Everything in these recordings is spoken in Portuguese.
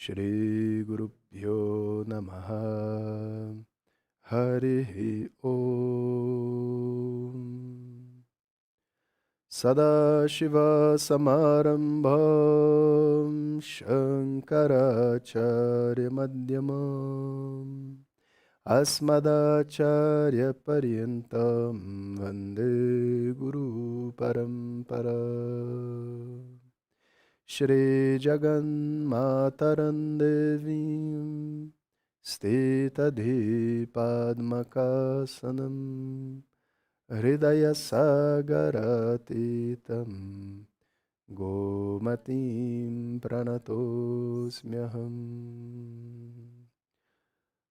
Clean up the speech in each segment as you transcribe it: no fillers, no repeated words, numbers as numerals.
Shri Guru Pyo Namaha Harihi Om Sadashiva Samarambham Shankaracharya Madhyamam Asmadacharya Paryantam Vande Guru Parampara Shri Jagan Mataram Devim Stita Padmakasanam Hridaya Sagaratitam Gomatim Pranatosmyaham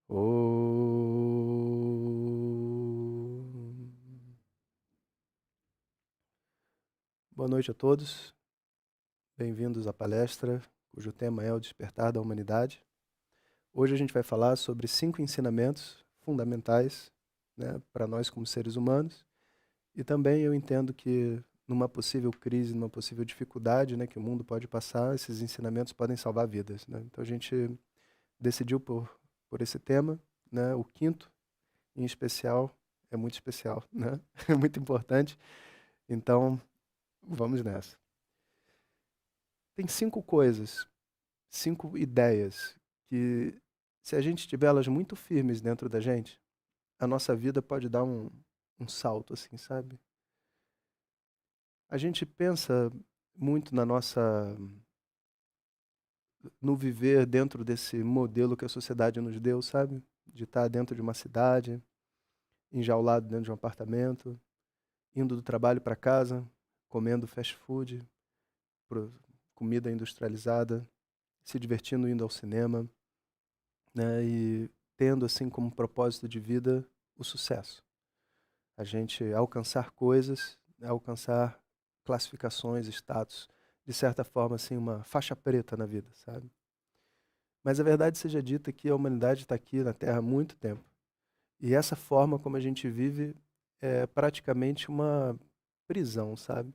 Om. Boa noite a todos. Bem-vindos à palestra, cujo tema é o Despertar da Humanidade. Hoje a gente vai falar sobre 5 ensinamentos fundamentais, né, para nós como seres humanos. E também eu entendo que numa possível crise, numa possível dificuldade, né, que o mundo pode passar, esses ensinamentos podem salvar vidas, né? Então a gente decidiu por esse tema, né? O quinto, em especial, é muito especial, né? É muito importante. Então, vamos nessa. Tem 5 coisas, 5 ideias que, se a gente tiver elas muito firmes dentro da gente, a nossa vida pode dar um salto, assim, sabe? A gente pensa muito no viver dentro desse modelo que a sociedade nos deu, sabe? De estar dentro de uma cidade, enjaulado dentro de um apartamento, indo do trabalho para casa, comendo fast food, comida industrializada, se divertindo indo ao cinema, né? E tendo assim como propósito de vida o sucesso. A gente alcançar coisas, alcançar classificações, status, de certa forma assim uma faixa preta na vida, sabe? Mas a verdade seja dita que a humanidade está aqui na Terra há muito tempo. E essa forma como a gente vive é praticamente uma prisão, sabe?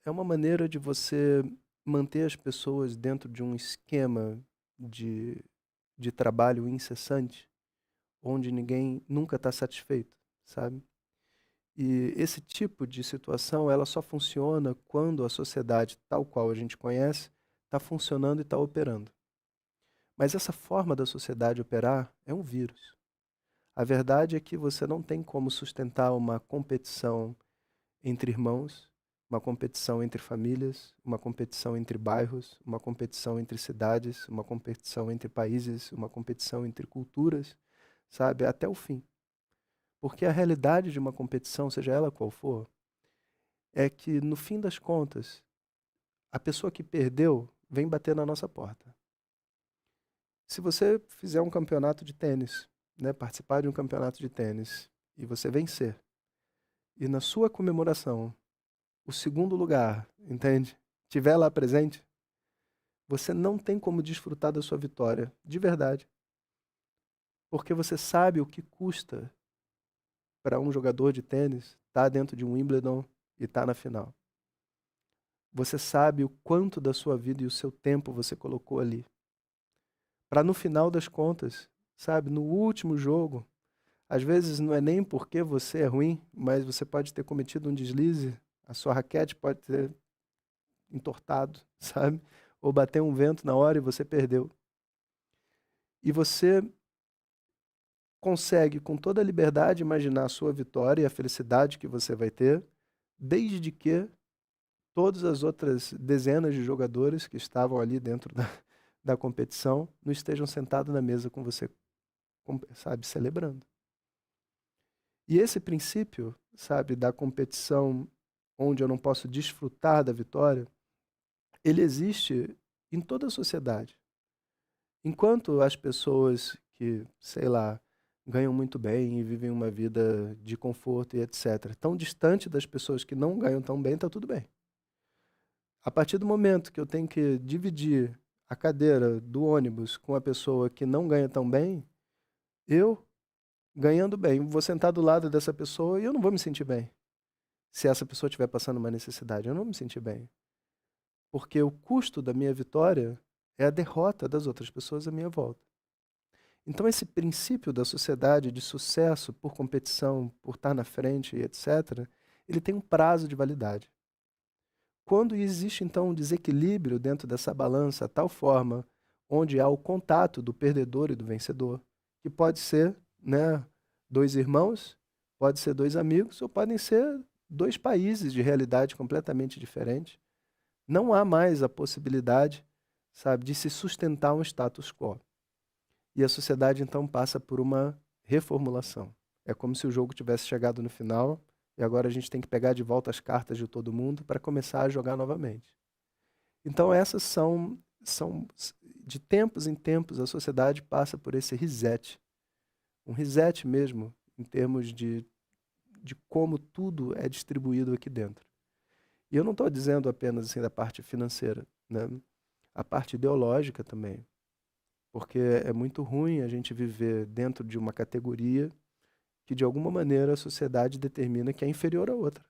É uma maneira de você manter as pessoas dentro de um esquema de, de trabalho incessante, onde ninguém nunca está satisfeito, sabe? E esse tipo de situação, ela só funciona quando a sociedade, tal qual a gente conhece, está funcionando e está operando. Mas essa forma da sociedade operar é um vírus. A verdade é que você não tem como sustentar uma competição entre irmãos, uma competição entre famílias, uma competição entre bairros, uma competição entre cidades, uma competição entre países, uma competição entre culturas, sabe, até o fim. Porque a realidade de uma competição, seja ela qual for, é que no fim das contas, a pessoa que perdeu vem bater na nossa porta. Se você fizer um campeonato de tênis, né, participar de um campeonato de tênis e você vencer, e na sua comemoração o segundo lugar, entende? Tiver lá presente, você não tem como desfrutar da sua vitória, de verdade. Porque você sabe o que custa para um jogador de tênis estar dentro de um Wimbledon e estar na final. Você sabe o quanto da sua vida e o seu tempo você colocou ali. Para no final das contas, sabe, no último jogo, às vezes não é nem porque você é ruim, mas você pode ter cometido um deslize, a sua raquete pode ter entortado, sabe? Ou bater um vento na hora e você perdeu. E você consegue com toda a liberdade imaginar a sua vitória e a felicidade que você vai ter, desde que todas as outras dezenas de jogadores que estavam ali dentro da competição não estejam sentados na mesa com você, sabe, celebrando. E esse princípio, sabe, da competição onde eu não posso desfrutar da vitória, ele existe em toda a sociedade. Enquanto as pessoas que, sei lá, ganham muito bem e vivem uma vida de conforto e etc., tão distante das pessoas que não ganham tão bem, está tudo bem. A partir do momento que eu tenho que dividir a cadeira do ônibus com a pessoa que não ganha tão bem, eu, ganhando bem, vou sentar do lado dessa pessoa e eu não vou me sentir bem. Se essa pessoa estiver passando uma necessidade, eu não vou me sentir bem. Porque o custo da minha vitória é a derrota das outras pessoas à minha volta. Então, esse princípio da sociedade de sucesso por competição, por estar na frente, etc., ele tem um prazo de validade. Quando existe, então, um desequilíbrio dentro dessa balança, tal forma onde há o contato do perdedor e do vencedor, que pode ser, né, dois irmãos, pode ser dois amigos, ou podem ser dois países de realidade completamente diferentes. Não há mais a possibilidade, sabe, de se sustentar um status quo. E a sociedade, então, passa por uma reformulação. É como se o jogo tivesse chegado no final e agora a gente tem que pegar de volta as cartas de todo mundo para começar a jogar novamente. Então, essas são de tempos em tempos, a sociedade passa por esse reset. Um reset mesmo, em termos de como tudo é distribuído aqui dentro. E eu não estou dizendo apenas assim da parte financeira, né? A parte ideológica também. Porque é muito ruim a gente viver dentro de uma categoria que, de alguma maneira, a sociedade determina que é inferior à outra.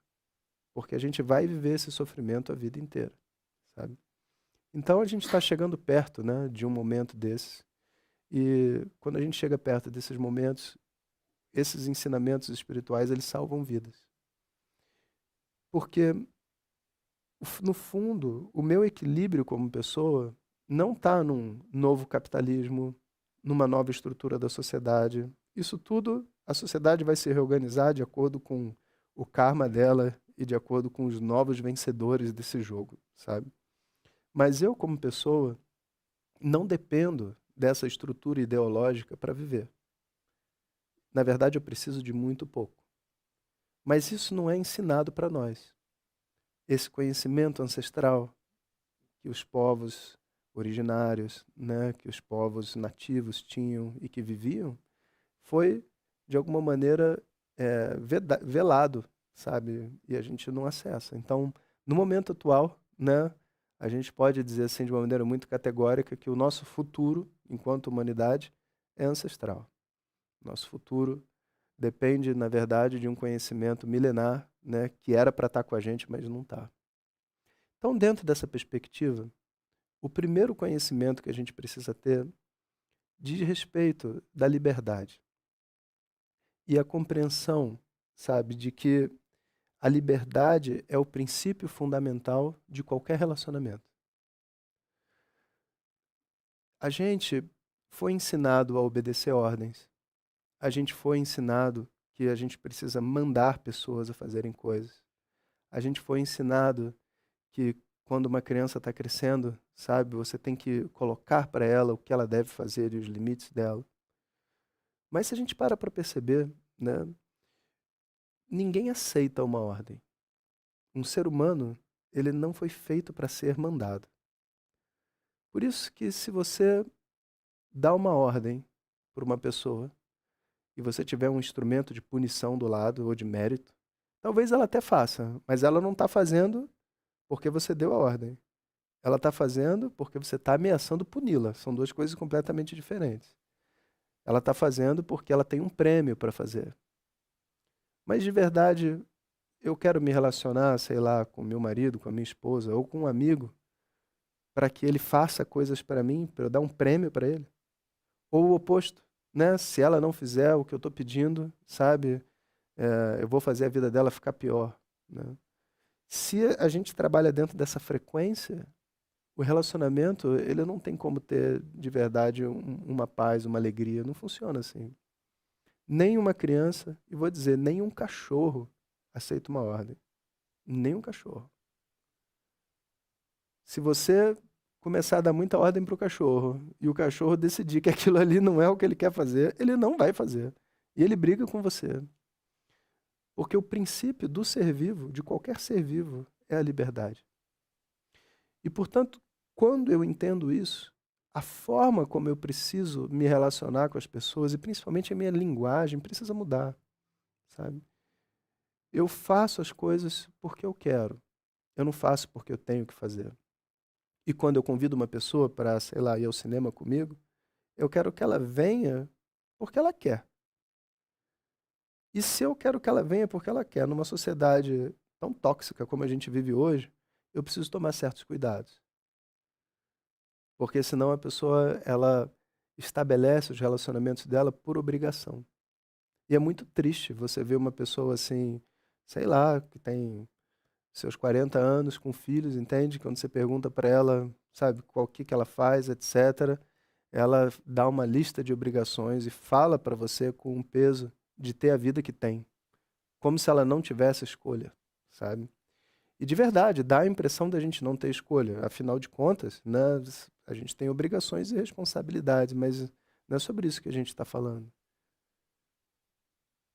Porque a gente vai viver esse sofrimento a vida inteira, sabe? Então, a gente está chegando perto, né, de um momento desses. E quando a gente chega perto desses momentos, esses ensinamentos espirituais, eles salvam vidas. Porque, no fundo, o meu equilíbrio como pessoa não está num novo capitalismo, numa nova estrutura da sociedade. Isso tudo, a sociedade vai se reorganizar de acordo com o karma dela e de acordo com os novos vencedores desse jogo, sabe? Mas eu, como pessoa, não dependo dessa estrutura ideológica para viver. Na verdade, eu preciso de muito pouco. Mas isso não é ensinado para nós. Esse conhecimento ancestral que os povos originários, né, que os povos nativos tinham e que viviam, foi, de alguma maneira, velado, sabe? E a gente não acessa. Então, no momento atual, né, a gente pode dizer assim, de uma maneira muito categórica, que o nosso futuro, enquanto humanidade, é ancestral. Nosso futuro depende, na verdade, de um conhecimento milenar, né, que era para estar com a gente, mas não está. Então, dentro dessa perspectiva, o primeiro conhecimento que a gente precisa ter diz respeito da liberdade e a compreensão, sabe, de que a liberdade é o princípio fundamental de qualquer relacionamento. A gente foi ensinado a obedecer ordens. A gente foi ensinado que a gente precisa mandar pessoas a fazerem coisas. A gente foi ensinado que quando uma criança está crescendo, sabe, você tem que colocar para ela o que ela deve fazer e os limites dela. Mas se a gente para perceber, né, ninguém aceita uma ordem. Um ser humano, ele não foi feito para ser mandado. Por isso que se você dá uma ordem para uma pessoa e você tiver um instrumento de punição do lado ou de mérito, talvez ela até faça, mas ela não está fazendo porque você deu a ordem. Ela está fazendo porque você está ameaçando puni-la. São duas coisas completamente diferentes. Ela está fazendo porque ela tem um prêmio para fazer. Mas de verdade, eu quero me relacionar, sei lá, com meu marido, com a minha esposa ou com um amigo para que ele faça coisas para mim, para eu dar um prêmio para ele. Ou o oposto, né? Se ela não fizer o que eu estou pedindo, sabe, eu vou fazer a vida dela ficar pior, né? Se a gente trabalha dentro dessa frequência, o relacionamento, ele não tem como ter de verdade uma paz, uma alegria. Não funciona assim. Nem uma criança, e vou dizer, nem um cachorro aceita uma ordem. Nem um cachorro. Se você começar a dar muita ordem para o cachorro e o cachorro decidir que aquilo ali não é o que ele quer fazer, ele não vai fazer. E ele briga com você. Porque o princípio do ser vivo, de qualquer ser vivo, é a liberdade. E, portanto, quando eu entendo isso, a forma como eu preciso me relacionar com as pessoas, e principalmente a minha linguagem, precisa mudar, sabe? Eu faço as coisas porque eu quero. Eu não faço porque eu tenho que fazer. E quando eu convido uma pessoa para, sei lá, ir ao cinema comigo, eu quero que ela venha porque ela quer. E se eu quero que ela venha porque ela quer, numa sociedade tão tóxica como a gente vive hoje, eu preciso tomar certos cuidados. Porque senão a pessoa, ela estabelece os relacionamentos dela por obrigação. E é muito triste você ver uma pessoa assim, sei lá, que tem seus 40 anos com filhos, entende? Quando você pergunta para ela, sabe, qual que ela faz, etc., ela dá uma lista de obrigações e fala para você com um peso de ter a vida que tem, como se ela não tivesse escolha, sabe? E de verdade, dá a impressão da gente não ter escolha. Afinal de contas, né, a gente tem obrigações e responsabilidades, mas não é sobre isso que a gente está falando.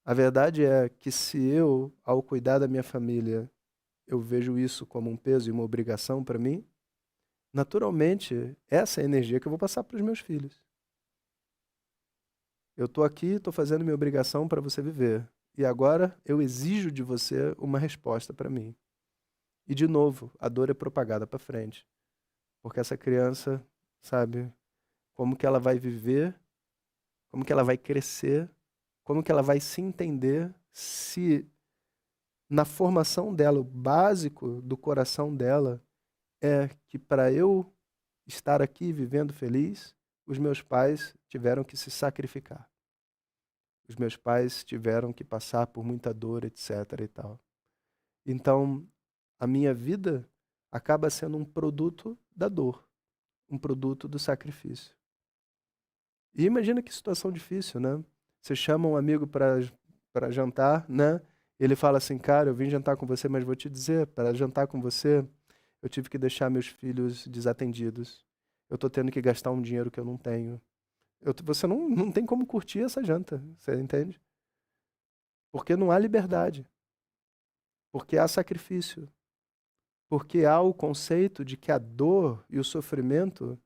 A verdade é que se eu, ao cuidar da minha família, eu vejo isso como um peso e uma obrigação para mim, naturalmente, essa é a energia que eu vou passar para os meus filhos. Eu estou aqui, estou fazendo minha obrigação para você viver. E agora eu exijo de você uma resposta para mim. E de novo, a dor é propagada para frente. Porque essa criança, sabe, como que ela vai viver, como que ela vai crescer, como que ela vai se entender se na formação dela, o básico do coração dela é que para eu estar aqui vivendo feliz, os meus pais tiveram que se sacrificar. Os meus pais tiveram que passar por muita dor, etc. e tal. Então, a minha vida acaba sendo um produto da dor, um produto do sacrifício. E imagina que situação difícil, né? Você chama um amigo para jantar, né? Ele fala assim, cara, eu vim jantar com você, mas vou te dizer, para jantar com você, eu tive que deixar meus filhos desatendidos. Eu tô tendo que gastar um dinheiro que eu não tenho. Você não tem como curtir essa janta, você entende? Porque não há liberdade, porque há sacrifício, porque há o conceito de que a dor e o sofrimento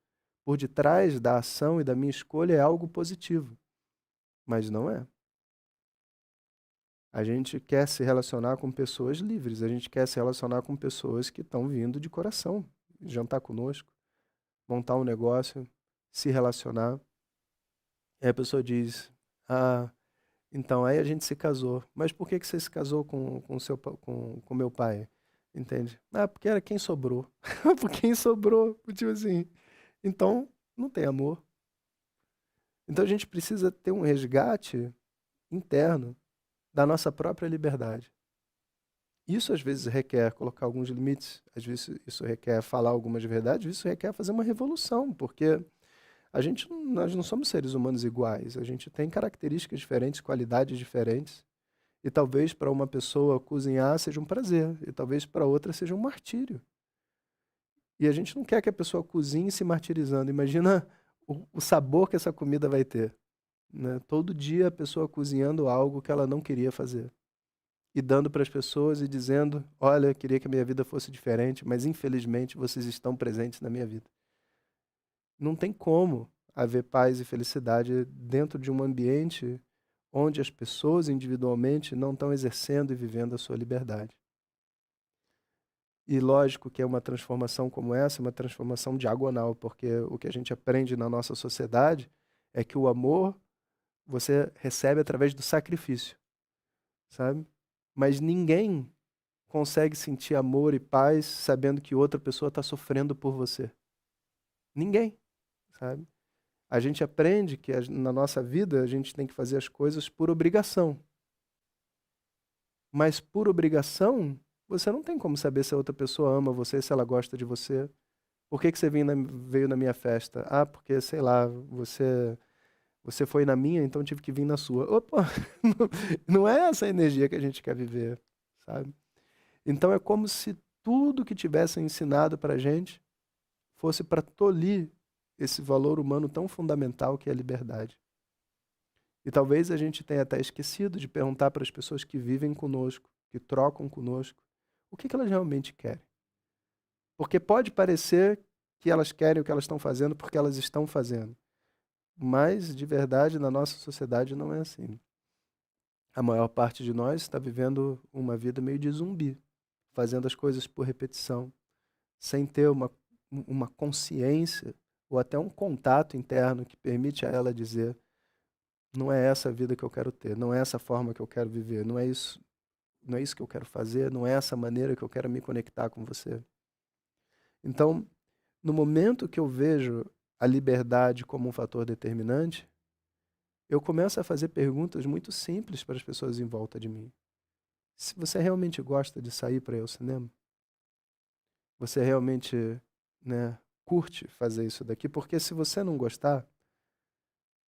por detrás da ação e da minha escolha é algo positivo, mas não é. A gente quer se relacionar com pessoas livres, a gente quer se relacionar com pessoas que estão vindo de coração, jantar conosco, montar um negócio, se relacionar. E a pessoa diz: Ah, então aí a gente se casou. Mas por que que você se casou com meu pai? Entende? Ah, porque era quem sobrou. Por quem sobrou. Tipo assim. Então, não tem amor. Então a gente precisa ter um resgate interno da nossa própria liberdade. Isso às vezes requer colocar alguns limites, às vezes isso requer falar algumas verdades, isso requer fazer uma revolução, porque nós não somos seres humanos iguais, a gente tem características diferentes, qualidades diferentes, e talvez para uma pessoa cozinhar seja um prazer, e talvez para outra seja um martírio. E a gente não quer que a pessoa cozinhe se martirizando. Imagina o sabor que essa comida vai ter, né? Todo dia a pessoa cozinhando algo que ela não queria fazer e dando para as pessoas e dizendo: Olha, queria que a minha vida fosse diferente, mas infelizmente vocês estão presentes na minha vida. Não tem como haver paz e felicidade dentro de um ambiente onde as pessoas individualmente não estão exercendo e vivendo a sua liberdade. E lógico que é uma transformação como essa, uma transformação diagonal, porque o que a gente aprende na nossa sociedade é que o amor você recebe através do sacrifício, sabe? Mas ninguém consegue sentir amor e paz sabendo que outra pessoa está sofrendo por você. Ninguém, sabe? A gente aprende que na nossa vida a gente tem que fazer as coisas por obrigação. Mas por obrigação, você não tem como saber se a outra pessoa ama você, se ela gosta de você. Por que que você veio na minha festa? Ah, porque, sei lá, você foi na minha, então tive que vir na sua. Opa, não é essa a energia que a gente quer viver, sabe? Então é como se tudo que tivessem ensinado para a gente fosse para tolir esse valor humano tão fundamental que é a liberdade. E talvez a gente tenha até esquecido de perguntar para as pessoas que vivem conosco, que trocam conosco, o que que elas realmente querem. Porque pode parecer que elas querem o que elas estão fazendo porque elas estão fazendo. Mas, de verdade, na nossa sociedade não é assim. A maior parte de nós está vivendo uma vida meio de zumbi, fazendo as coisas por repetição, sem ter uma consciência ou até um contato interno que permite a ela dizer: não é essa a vida que eu quero ter, não é essa forma que eu quero viver, não é isso que eu quero fazer, não é essa maneira que eu quero me conectar com você. Então, no momento que eu vejo a liberdade como um fator determinante, eu começo a fazer perguntas muito simples para as pessoas em volta de mim. Se você realmente gosta de sair para ir ao cinema, você realmente, né, curte fazer isso daqui, porque se você não gostar,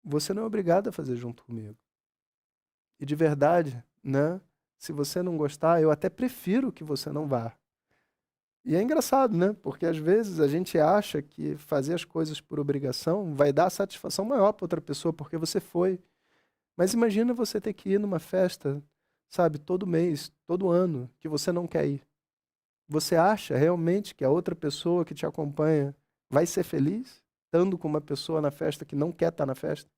você não é obrigado a fazer junto comigo. E de verdade, né, se você não gostar, eu até prefiro que você não vá. E é engraçado, né? Porque às vezes a gente acha que fazer as coisas por obrigação vai dar satisfação maior para outra pessoa porque você foi. Mas imagina você ter que ir numa festa, sabe, todo mês, todo ano, que você não quer ir. Você acha realmente que a outra pessoa que te acompanha vai ser feliz estando com uma pessoa na festa que não quer estar na festa?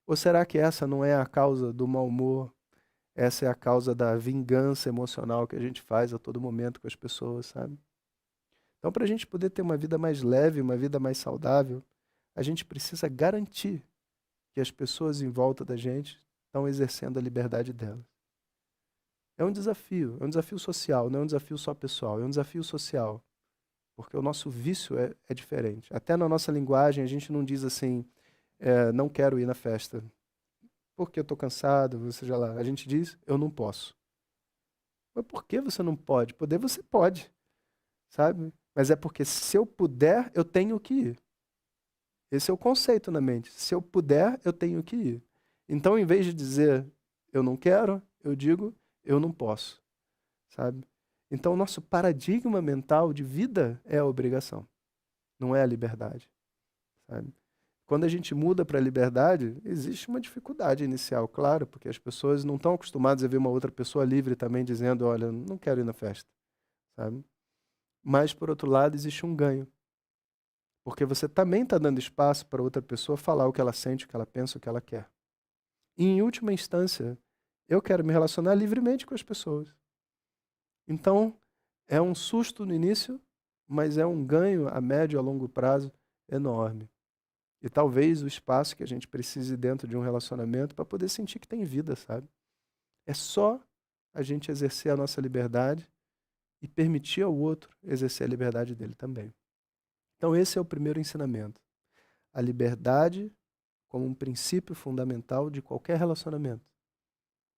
Ou será que essa não é a causa do mau humor? Essa é a causa da vingança emocional que a gente faz a todo momento com as pessoas, sabe? Então, para a gente poder ter uma vida mais leve, uma vida mais saudável, a gente precisa garantir que as pessoas em volta da gente estão exercendo a liberdade delas. É um desafio social, não é um desafio só pessoal, é um desafio social, porque o nosso vício é diferente. Até na nossa linguagem, a gente não diz assim, não quero ir na festa, porque eu estou cansado, ou seja lá. A gente diz, eu não posso. Mas por que você não pode? Poder você pode, sabe? Mas é porque se eu puder, eu tenho que ir. Esse é o conceito na mente. Se eu puder, eu tenho que ir. Então, em vez de dizer eu não quero, eu digo eu não posso, sabe? Então, o nosso paradigma mental de vida é a obrigação, não é a liberdade, sabe? Quando a gente muda para a liberdade, existe uma dificuldade inicial, claro, porque as pessoas não estão acostumadas a ver uma outra pessoa livre também dizendo, olha, não quero ir na festa, sabe? Mas, por outro lado, existe um ganho. Porque você também está dando espaço para outra pessoa falar o que ela sente, o que ela pensa, o que ela quer. E, em última instância, eu quero me relacionar livremente com as pessoas. Então, é um susto no início, mas é um ganho a médio e a longo prazo enorme. E talvez o espaço que a gente precise dentro de um relacionamento para poder sentir que tem vida, sabe? É só a gente exercer a nossa liberdade e permitir ao outro exercer a liberdade dele também. Então, esse é o primeiro ensinamento. A liberdade como um princípio fundamental de qualquer relacionamento.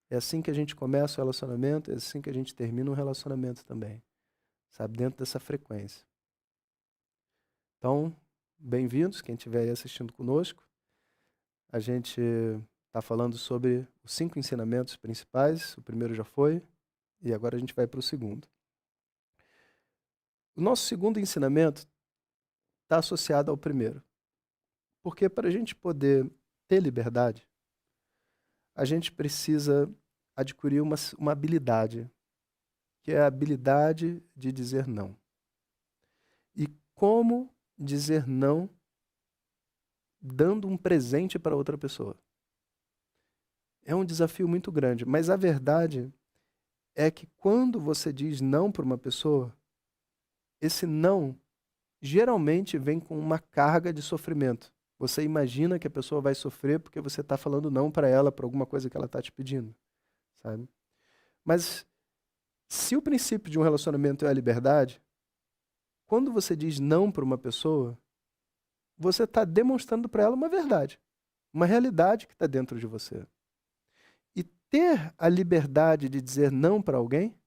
É assim que a gente começa o relacionamento, é assim que a gente termina um relacionamento também. Sabe? Dentro dessa frequência. Então, bem-vindos, quem estiver aí assistindo conosco. A gente está falando sobre os 5 ensinamentos principais. O primeiro já foi, e agora a gente vai para o segundo. O nosso segundo ensinamento está associado ao primeiro. Porque para a gente poder ter liberdade, a gente precisa adquirir uma habilidade, que é a habilidade de dizer não. E como dizer não dando um presente para outra pessoa. É um desafio muito grande, mas a verdade é que quando você diz não para uma pessoa, esse não geralmente vem com uma carga de sofrimento. Você imagina que a pessoa vai sofrer porque você está falando não para ela, por alguma coisa que ela está te pedindo, sabe? Mas se o princípio de um relacionamento é a liberdade, quando você diz não para uma pessoa, você está demonstrando para ela uma verdade, uma realidade que está dentro de você. E ter a liberdade de dizer não para alguém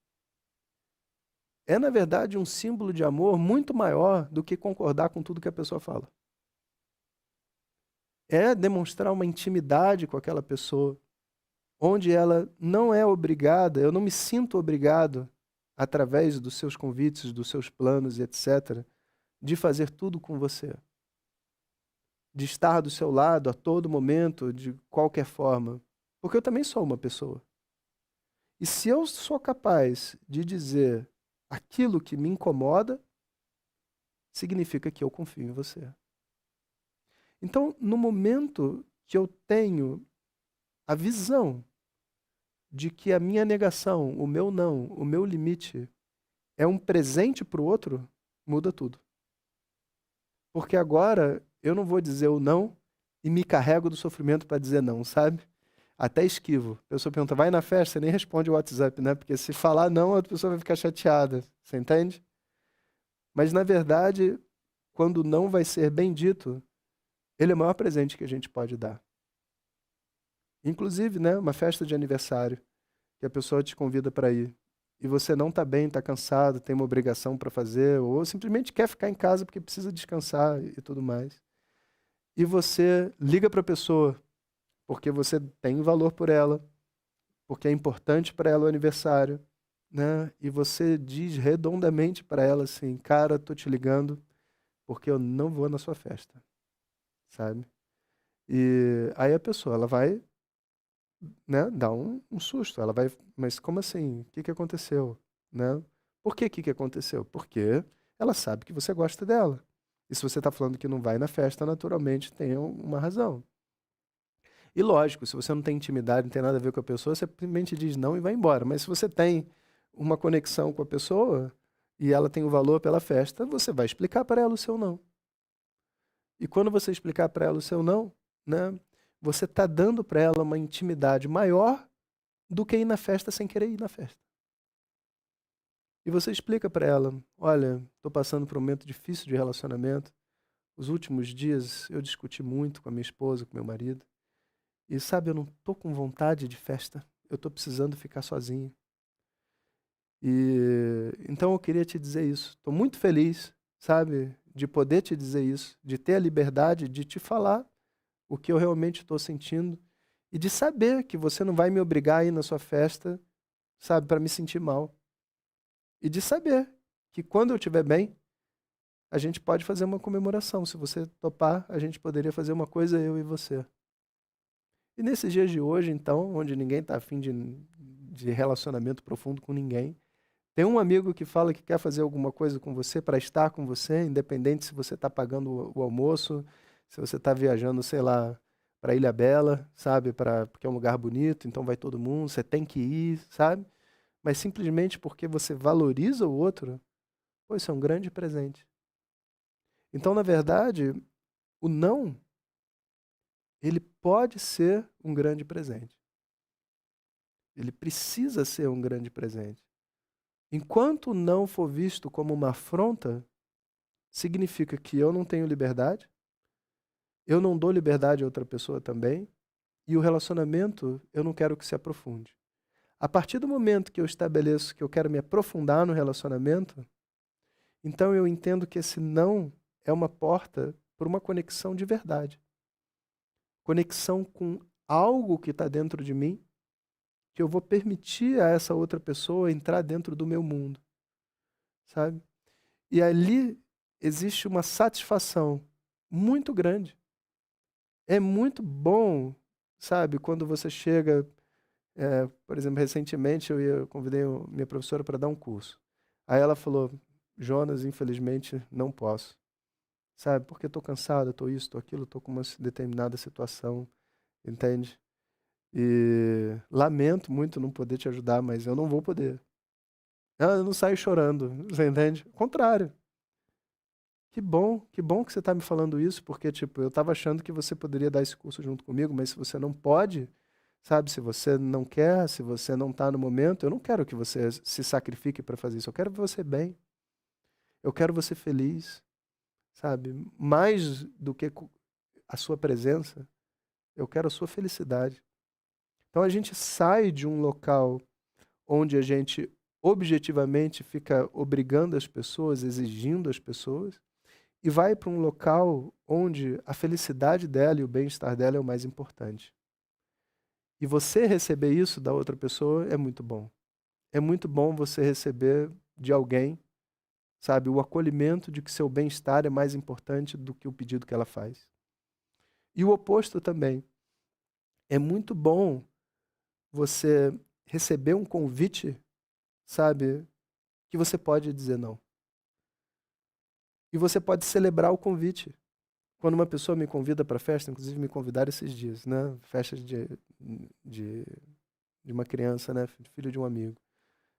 é, na verdade, um símbolo de amor muito maior do que concordar com tudo que a pessoa fala. É demonstrar uma intimidade com aquela pessoa, onde ela não é obrigada, eu não me sinto obrigado, através dos seus convites, dos seus planos, etc., de fazer tudo com você. De estar do seu lado a todo momento, de qualquer forma. Porque eu também sou uma pessoa. E se eu sou capaz de dizer aquilo que me incomoda, significa que eu confio em você. Então, no momento que eu tenho a visão de que a minha negação, o meu não, o meu limite é um presente para o outro, muda tudo. Porque agora eu não vou dizer o não e me carrego do sofrimento para dizer não, sabe? Até esquivo. A pessoa pergunta, vai na festa? Você nem responde o WhatsApp, né? Porque se falar não, a pessoa vai ficar chateada. Você entende? Mas, na verdade, quando não vai ser bem dito, ele é o maior presente que a gente pode dar. Inclusive, né, uma festa de aniversário, que a pessoa te convida para ir, e você não está bem, está cansado, tem uma obrigação para fazer, ou simplesmente quer ficar em casa porque precisa descansar e tudo mais. E você liga para a pessoa, porque você tem valor por ela, porque é importante para ela o aniversário, né? E você diz redondamente para ela assim, cara, tô te ligando porque eu não vou na sua festa, sabe? E aí a pessoa, ela vai, né, dar um susto, ela vai, mas como assim? O que que aconteceu, né? Por que aconteceu? Porque ela sabe que você gosta dela. E se você está falando que não vai na festa, naturalmente tem uma razão. E lógico, se você não tem intimidade, não tem nada a ver com a pessoa, você simplesmente diz não e vai embora. Mas se você tem uma conexão com a pessoa e ela tem o valor pela festa, você vai explicar para ela o seu não. E quando você explicar para ela o seu não, né, você está dando para ela uma intimidade maior do que ir na festa sem querer ir na festa. E você explica para ela, olha, estou passando por um momento difícil de relacionamento. Os últimos dias eu discuti muito com a minha esposa, com meu marido. E sabe, eu não tô com vontade de festa. Eu tô precisando ficar sozinho. E então eu queria te dizer isso. Tô muito feliz, sabe, de poder te dizer isso, de ter a liberdade de te falar o que eu realmente estou sentindo e de saber que você não vai me obrigar a ir na sua festa, sabe, para me sentir mal. E de saber que quando eu estiver bem, a gente pode fazer uma comemoração. Se você topar, a gente poderia fazer uma coisa eu e você. E nesses dias de hoje, então, onde ninguém está afim de relacionamento profundo com ninguém, tem um amigo que fala que quer fazer alguma coisa com você para estar com você, independente se você está pagando o almoço, se você está viajando, sei lá, para Ilha Bela, sabe, porque é um lugar bonito, então vai todo mundo, você tem que ir, sabe? Mas simplesmente porque você valoriza o outro, pô, isso é um grande presente. Então, na verdade, o não, ele pode ser um grande presente. Ele precisa ser um grande presente. Enquanto não for visto como uma afronta, significa que eu não tenho liberdade, eu não dou liberdade a outra pessoa também, e o relacionamento eu não quero que se aprofunde. A partir do momento que eu estabeleço que eu quero me aprofundar no relacionamento, então eu entendo que esse não é uma porta para uma conexão de verdade. Conexão com algo que está dentro de mim, que eu vou permitir a essa outra pessoa entrar dentro do meu mundo, sabe? E ali existe uma satisfação muito grande. É muito bom, sabe, quando você chega, por exemplo, recentemente eu convidei minha professora para dar um curso. Aí ela falou, Jonas, infelizmente não posso, sabe, porque estou cansado, estou isso, estou aquilo, estou com uma determinada situação, entende? E lamento muito não poder te ajudar, mas eu não vou poder. Ah, eu não saio chorando, você entende? Ao contrário. Que bom que você está me falando isso, porque, tipo, eu estava achando que você poderia dar esse curso junto comigo, mas se você não pode, sabe, se você não quer, se você não está no momento, eu não quero que você se sacrifique para fazer isso, eu quero você bem, eu quero você feliz, sabe, mais do que a sua presença, eu quero a sua felicidade. Então a gente sai de um local onde a gente objetivamente fica obrigando as pessoas, exigindo as pessoas, e vai para um local onde a felicidade dela e o bem-estar dela é o mais importante. E você receber isso da outra pessoa é muito bom. É muito bom você receber de alguém, sabe, o acolhimento de que seu bem-estar é mais importante do que o pedido que ela faz. E o oposto também. É muito bom você receber um convite, sabe, que você pode dizer não. E você pode celebrar o convite. Quando uma pessoa me convida para festa, inclusive me convidaram esses dias, né? Festa de, de uma criança, né? Filho de um amigo.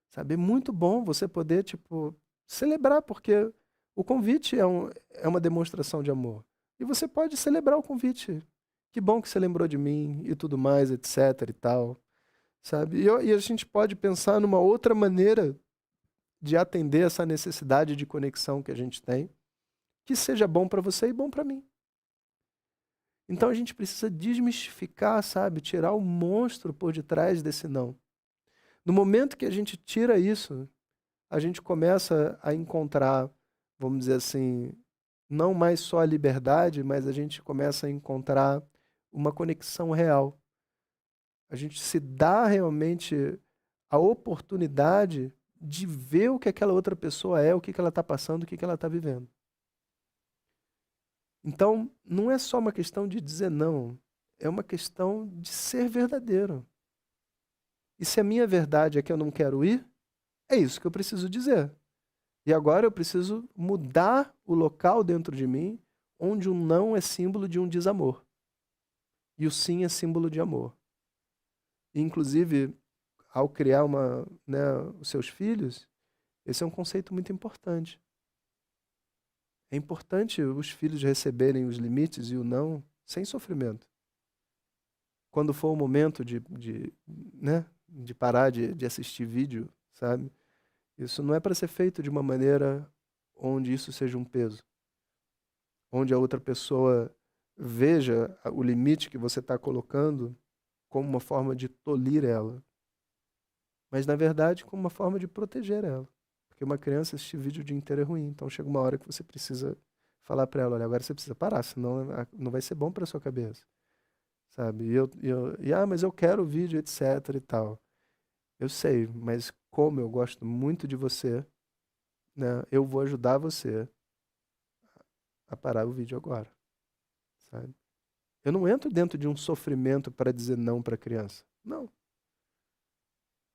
Sabe? É muito bom você poder, tipo, celebrar, porque o convite é uma demonstração de amor. E você pode celebrar o convite. Que bom que você lembrou de mim e tudo mais, etc e tal. Sabe? E a gente pode pensar numa outra maneira de atender essa necessidade de conexão que a gente tem, que seja bom para você e bom para mim. Então a gente precisa desmistificar, sabe? Tirar o monstro por detrás desse não. No momento que a gente tira isso, a gente começa a encontrar, vamos dizer assim, não mais só a liberdade, mas a gente começa a encontrar uma conexão real. A gente se dá realmente a oportunidade de ver o que aquela outra pessoa é, o que ela está passando, o que ela está vivendo. Então, não é só uma questão de dizer não, é uma questão de ser verdadeiro. E se a minha verdade é que eu não quero ir, é isso que eu preciso dizer. E agora eu preciso mudar o local dentro de mim onde o não é símbolo de um desamor e o sim é símbolo de amor. E, inclusive, ao criar os seus filhos, esse é um conceito muito importante. É importante os filhos receberem os limites e o não sem sofrimento. Quando for o momento de parar de assistir vídeo, sabe? Isso não é para ser feito de uma maneira onde isso seja um peso. Onde a outra pessoa veja o limite que você está colocando como uma forma de tolir ela. Mas, na verdade, como uma forma de proteger ela. Porque uma criança assistir vídeo o dia inteiro é ruim. Então chega uma hora que você precisa falar para ela, olha, agora você precisa parar, senão não vai ser bom para sua cabeça. Sabe? Mas eu quero o vídeo, etc e tal. Eu sei, mas como eu gosto muito de você, né, eu vou ajudar você a parar o vídeo agora, sabe? Eu não entro dentro de um sofrimento para dizer não para a criança. Não.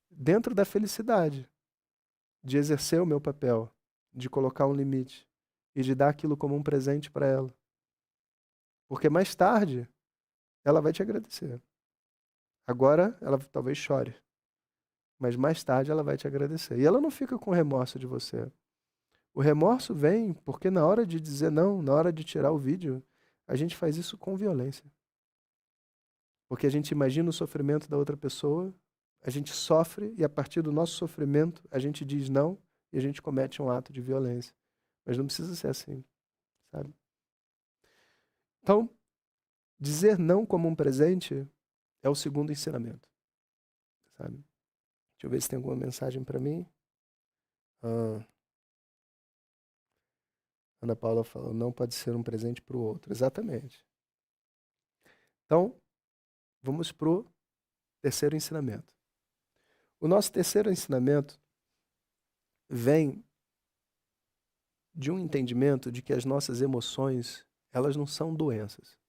Dentro da felicidade, de exercer o meu papel, de colocar um limite e de dar aquilo como um presente para ela. Porque mais tarde ela vai te agradecer. Agora ela talvez chore, mas mais tarde ela vai te agradecer. E ela não fica com remorso de você. O remorso vem porque na hora de dizer não, na hora de tirar o vídeo, a gente faz isso com violência. Porque a gente imagina o sofrimento da outra pessoa, a gente sofre e a partir do nosso sofrimento a gente diz não e a gente comete um ato de violência. Mas não precisa ser assim, sabe? Então, dizer não como um presente é o segundo ensinamento, sabe? Deixa eu ver se tem alguma mensagem para mim. Ana Paula falou, não pode ser um presente para o outro. Exatamente. Então, vamos para o terceiro ensinamento. O nosso terceiro ensinamento vem de um entendimento de que as nossas emoções, elas não são doenças.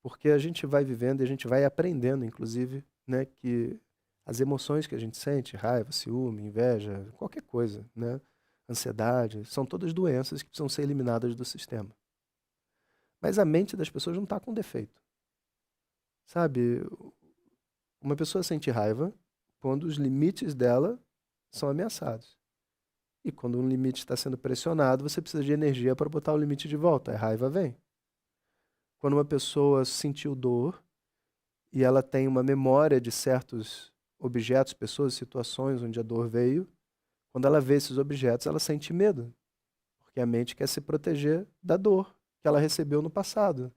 Porque a gente vai vivendo e a gente vai aprendendo, inclusive, né, que as emoções que a gente sente, raiva, ciúme, inveja, qualquer coisa, né, ansiedade, são todas doenças que precisam ser eliminadas do sistema. Mas a mente das pessoas não está com defeito. Sabe, uma pessoa sente raiva quando os limites dela são ameaçados. E quando um limite está sendo pressionado, você precisa de energia para botar o limite de volta. A raiva vem. Quando uma pessoa sentiu dor e ela tem uma memória de certos objetos, pessoas, situações onde a dor veio, quando ela vê esses objetos, ela sente medo. Porque a mente quer se proteger da dor que ela recebeu no passado.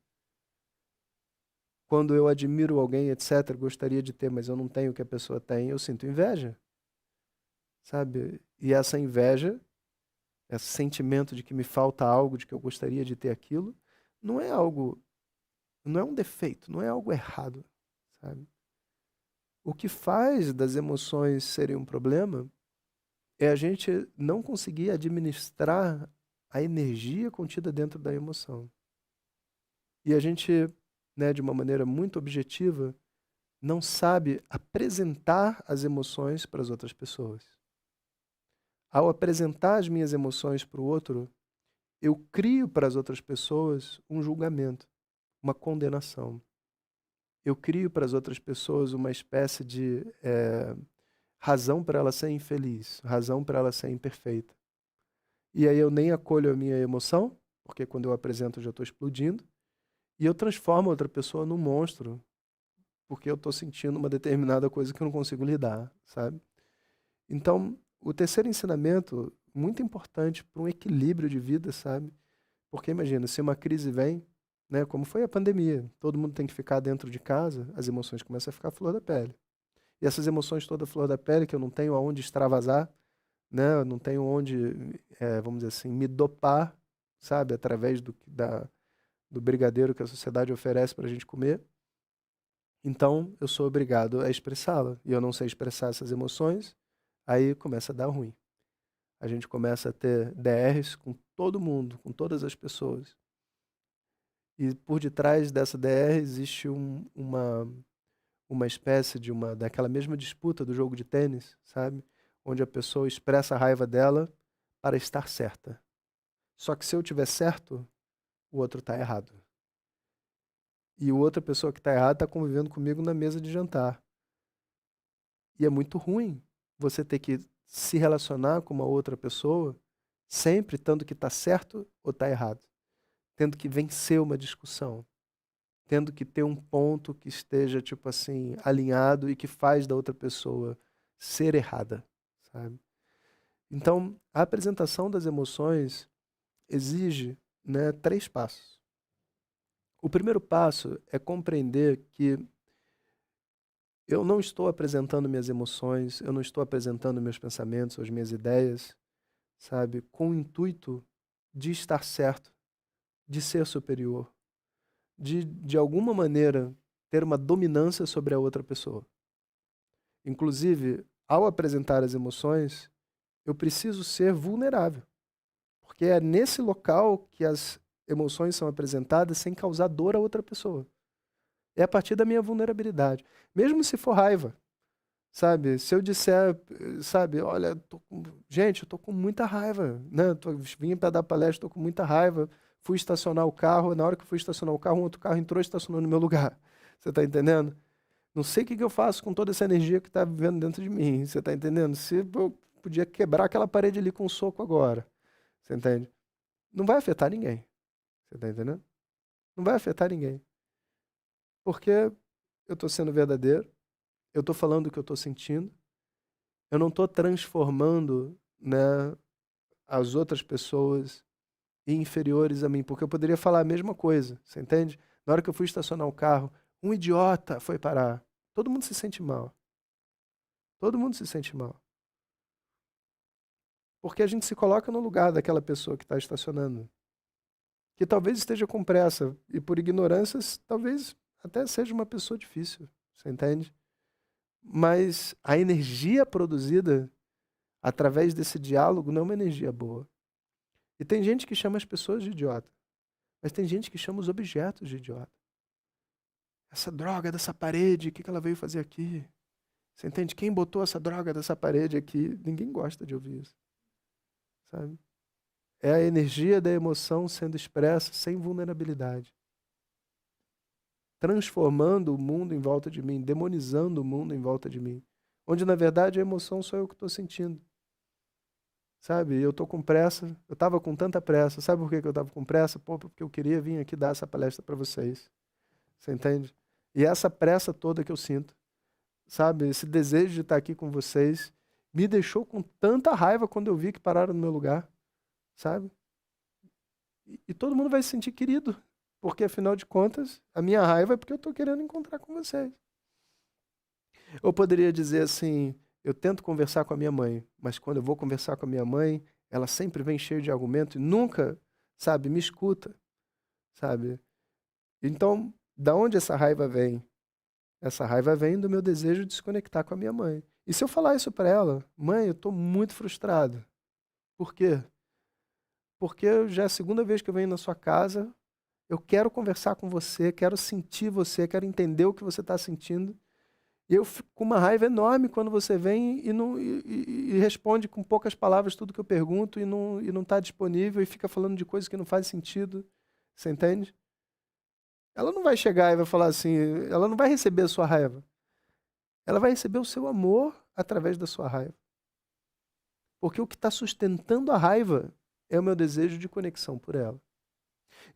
Quando eu admiro alguém, etc., gostaria de ter, mas eu não tenho o que a pessoa tem, eu sinto inveja. Sabe? E essa inveja, esse sentimento de que me falta algo, de que eu gostaria de ter aquilo, não é algo, não é um defeito, não é algo errado, sabe? O que faz das emoções serem um problema é a gente não conseguir administrar a energia contida dentro da emoção. E a gente, né, de uma maneira muito objetiva, não sabe apresentar as emoções para as outras pessoas. Ao apresentar as minhas emoções para o outro, eu crio para as outras pessoas um julgamento, uma condenação. Eu crio para as outras pessoas uma espécie de razão para ela ser infeliz, razão para ela ser imperfeita. E aí eu nem acolho a minha emoção, porque quando eu apresento eu já estou explodindo, e eu transformo a outra pessoa num monstro, porque eu estou sentindo uma determinada coisa que eu não consigo lidar, sabe? Então, o terceiro ensinamento, muito importante para um equilíbrio de vida, sabe? Porque imagina, se uma crise vem, né, como foi a pandemia, todo mundo tem que ficar dentro de casa, as emoções começam a ficar à flor da pele. E essas emoções toda à flor da pele, que eu não tenho aonde extravasar, né, eu não tenho onde, vamos dizer assim, me dopar, sabe, através do brigadeiro que a sociedade oferece para a gente comer. Então, eu sou obrigado a expressá-la. E eu não sei expressar essas emoções, aí começa a dar ruim. A gente começa a ter DRs com todo mundo, com todas as pessoas. E por detrás dessa DR existe uma espécie daquela mesma disputa do jogo de tênis, sabe? Onde a pessoa expressa a raiva dela para estar certa. Só que se eu tiver certo, o outro está errado. E a outra pessoa que está errada está convivendo comigo na mesa de jantar. E é muito ruim você ter que se relacionar com uma outra pessoa sempre tendo que estar certo ou estar errado. Tendo que vencer uma discussão. Tendo que ter um ponto que esteja, tipo assim, alinhado e que faz da outra pessoa ser errada, sabe? Então, a apresentação das emoções exige, né, 3 passos. O primeiro passo é compreender que eu não estou apresentando minhas emoções, eu não estou apresentando meus pensamentos, as minhas ideias, sabe, com o intuito de estar certo, de ser superior, de alguma maneira ter uma dominância sobre a outra pessoa. Inclusive, ao apresentar as emoções, eu preciso ser vulnerável, porque é nesse local que as emoções são apresentadas sem causar dor a outra pessoa. É a partir da minha vulnerabilidade, mesmo se for raiva. Sabe, se eu disser, sabe, olha, gente, eu tô com muita raiva, né? Vim para dar palestra, tô com muita raiva. Fui estacionar o carro, na hora que eu fui estacionar o carro, um outro carro entrou e estacionou no meu lugar. Você tá entendendo? Não sei o que que eu faço com toda essa energia que tá vivendo dentro de mim. Você tá entendendo? Se eu podia quebrar aquela parede ali com um soco agora. Você entende? Não vai afetar ninguém. Você tá entendendo? Não vai afetar ninguém. Porque eu tô sendo verdadeiro, eu tô falando o que eu tô sentindo. Eu não estou transformando, né, as outras pessoas em inferiores a mim, porque eu poderia falar a mesma coisa, você entende? Na hora que eu fui estacionar o carro, um idiota foi parar. Todo mundo se sente mal. Todo mundo se sente mal. Porque a gente se coloca no lugar daquela pessoa que está estacionando, que talvez esteja com pressa e por ignorâncias, talvez até seja uma pessoa difícil, você entende? Mas a energia produzida através desse diálogo não é uma energia boa. E tem gente que chama as pessoas de idiota, mas tem gente que chama os objetos de idiota. Essa droga dessa parede, o que ela veio fazer aqui? Você entende? Quem botou essa droga dessa parede aqui? Ninguém gosta de ouvir isso, sabe? É a energia da emoção sendo expressa sem vulnerabilidade, transformando o mundo em volta de mim, demonizando o mundo em volta de mim, onde na verdade a emoção sou eu que estou sentindo. Sabe, eu tô com pressa, eu tava com tanta pressa. Sabe por que que eu tava com pressa? Pô, porque eu queria vir aqui dar essa palestra para vocês. Você entende? E essa pressa toda que eu sinto, sabe, esse desejo de estar aqui com vocês, me deixou com tanta raiva quando eu vi que pararam no meu lugar, sabe? E todo mundo vai se sentir querido, porque afinal de contas, a minha raiva é porque eu tô querendo encontrar com vocês. Eu poderia dizer assim, eu tento conversar com a minha mãe, mas quando eu vou conversar com a minha mãe, ela sempre vem cheia de argumento e nunca, sabe, me escuta, sabe? Então, da onde essa raiva vem? Essa raiva vem do meu desejo de se conectar com a minha mãe. E se eu falar isso para ela, mãe, eu estou muito frustrado. Por quê? Porque já é a segunda vez que eu venho na sua casa, eu quero conversar com você, quero sentir você, quero entender o que você está sentindo. E eu fico com uma raiva enorme quando você vem e, não, e responde com poucas palavras tudo que eu pergunto e não está disponível e fica falando de coisas que não fazem sentido. Você entende? Ela não vai chegar e vai falar assim, ela não vai receber a sua raiva. Ela vai receber o seu amor através da sua raiva. Porque o que está sustentando a raiva é o meu desejo de conexão por ela.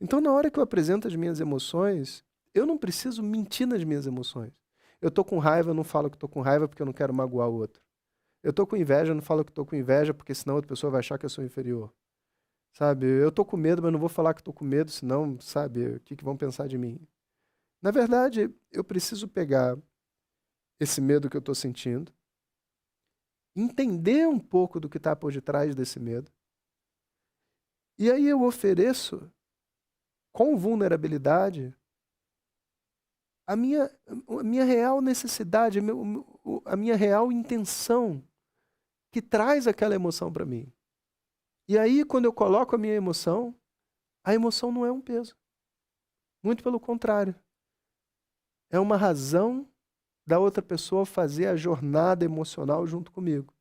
Então, na hora que eu apresento as minhas emoções, eu não preciso mentir nas minhas emoções. Eu estou com raiva, eu não falo que estou com raiva porque eu não quero magoar o outro. Eu estou com inveja, eu não falo que estou com inveja porque senão outra pessoa vai achar que eu sou inferior. Sabe, eu tô com medo, mas não vou falar que tô com medo, senão, sabe, o que que vão pensar de mim? Na verdade, eu preciso pegar esse medo que eu tô sentindo, entender um pouco do que está por detrás desse medo, e aí eu ofereço, com vulnerabilidade, a minha real necessidade, a minha real intenção que traz aquela emoção para mim. E aí, quando eu coloco a emoção não é um peso. Muito pelo contrário. É uma razão da outra pessoa fazer a jornada emocional junto comigo.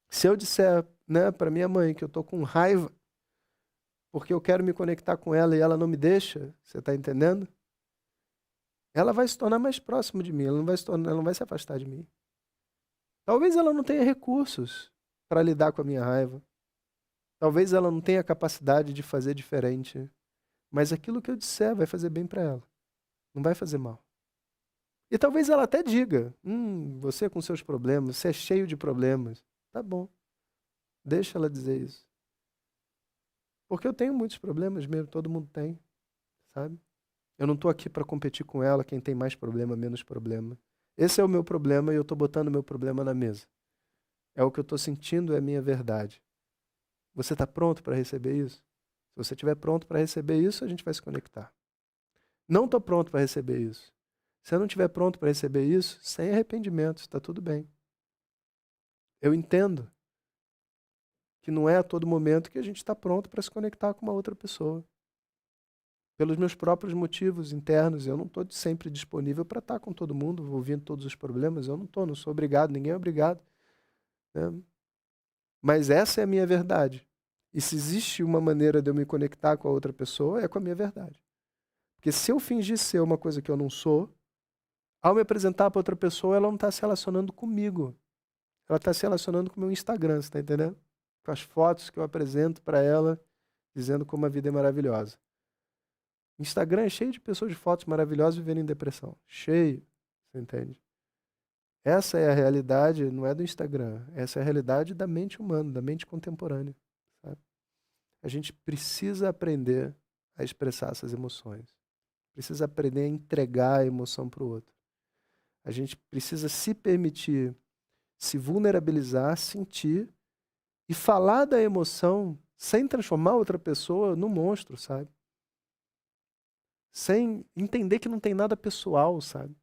Se eu disser, né, para minha mãe que eu tô com raiva porque eu quero me conectar com ela e ela não me deixa, você está entendendo? Ela vai se tornar mais próxima de mim, ela não vai se afastar de mim. Talvez ela não tenha recursos para lidar com a minha raiva. Talvez ela não tenha capacidade de fazer diferente. Mas aquilo que eu disser vai fazer bem para ela. Não vai fazer mal. E talvez ela até diga: você com seus problemas, você é cheio de problemas. Tá bom. Deixa ela dizer isso. Porque eu tenho muitos problemas mesmo, todo mundo tem, sabe? Eu não estou aqui para competir com ela, quem tem mais problema, menos problema. Esse é o meu problema e eu estou botando o meu problema na mesa. É o que eu estou sentindo, é a minha verdade. Você está pronto para receber isso? Se você estiver pronto para receber isso, a gente vai se conectar. Não estou pronto para receber isso. Se eu não estiver pronto para receber isso, sem arrependimento, está tudo bem. Eu entendo que não é a todo momento que a gente está pronto para se conectar com uma outra pessoa. Pelos meus próprios motivos internos, eu não estou sempre disponível para estar com todo mundo, ouvindo todos os problemas. Eu não estou, não sou obrigado, ninguém é obrigado, né? Mas essa é a minha verdade. E se existe uma maneira de eu me conectar com a outra pessoa, é com a minha verdade. Porque se eu fingir ser uma coisa que eu não sou, ao me apresentar para outra pessoa, ela não está se relacionando comigo. Ela está se relacionando com o meu Instagram, você está entendendo? Com as fotos que eu apresento para ela, dizendo como a vida é maravilhosa. Instagram é cheio de pessoas de fotos maravilhosas vivendo em depressão. Cheio, você entende? Essa é a realidade, não é do Instagram. Essa é a realidade da mente humana, da mente contemporânea, sabe? A gente precisa aprender a expressar essas emoções. Precisa aprender a entregar a emoção para o outro. A gente precisa se permitir se vulnerabilizar, sentir e falar da emoção sem transformar outra pessoa num monstro, sabe? Sem entender que não tem nada pessoal, sabe?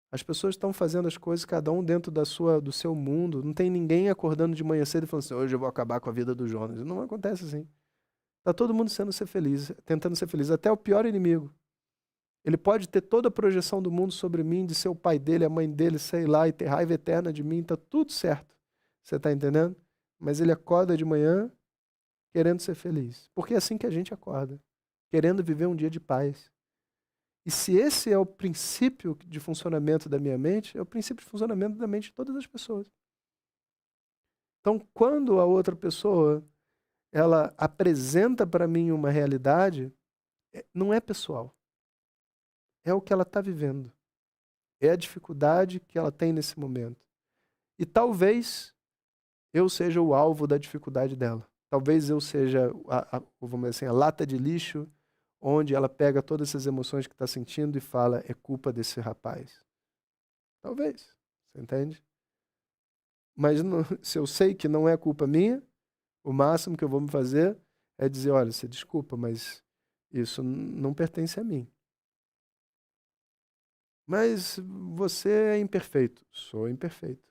As pessoas estão fazendo as coisas, cada um dentro do seu mundo. Não tem ninguém acordando de manhã cedo e falando assim, hoje eu vou acabar com a vida do Jonas. Não acontece assim. Tá todo mundo ser feliz, tentando ser feliz. Até o pior inimigo. Ele pode ter toda a projeção do mundo sobre mim, de ser o pai dele, a mãe dele, sei lá, e ter raiva eterna de mim. Tá tudo certo. Você tá entendendo? Mas ele acorda de manhã querendo ser feliz. Porque é assim que a gente acorda. Querendo viver um dia de paz. E se esse é o princípio de funcionamento da minha mente, é o princípio de funcionamento da mente de todas as pessoas. Então, quando a outra pessoa ela apresenta para mim uma realidade, não é pessoal. É o que ela está vivendo. É a dificuldade que ela tem nesse momento. E talvez eu seja o alvo da dificuldade dela. Talvez eu seja, vamos dizer assim, a lata de lixo onde ela pega todas essas emoções que está sentindo e fala, é culpa desse rapaz. Talvez, você entende? Mas se eu sei que não é culpa minha, o máximo que eu vou me fazer é dizer, olha, você desculpa, mas isso não pertence a mim. Mas você é imperfeito. Sou imperfeito.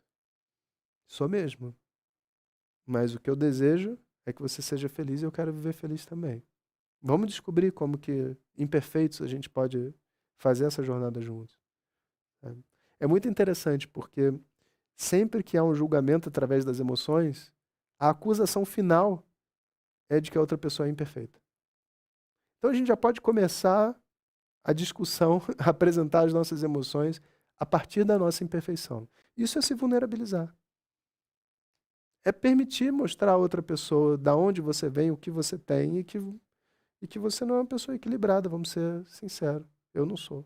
Sou mesmo. Mas o que eu desejo é que você seja feliz e eu quero viver feliz também. Vamos descobrir como que imperfeitos a gente pode fazer essa jornada juntos. Sabe? É muito interessante porque sempre que há um julgamento através das emoções, a acusação final é de que a outra pessoa é imperfeita. Então a gente já pode começar a discussão, a apresentar as nossas emoções a partir da nossa imperfeição. Isso é se vulnerabilizar. É permitir mostrar a outra pessoa da onde você vem, o que você tem e que você não é uma pessoa equilibrada, vamos ser sinceros. Eu não sou.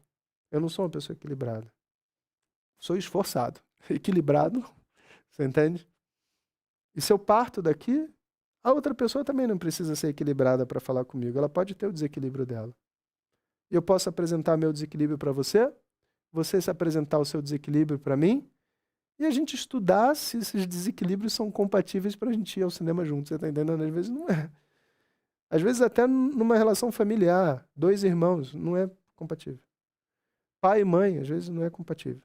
Eu não sou uma pessoa equilibrada. Sou esforçado. Equilibrado, não. Você entende? E se eu parto daqui, A outra pessoa também não precisa ser equilibrada para falar comigo. Ela pode ter o desequilíbrio dela. Eu posso apresentar meu desequilíbrio para você, você se apresentar o seu desequilíbrio para mim, e a gente estudar se esses desequilíbrios são compatíveis para a gente ir ao cinema juntos. Você está entendendo? Às vezes não é. Às vezes até numa relação familiar, dois irmãos, não é compatível. Pai e mãe, às vezes não é compatível.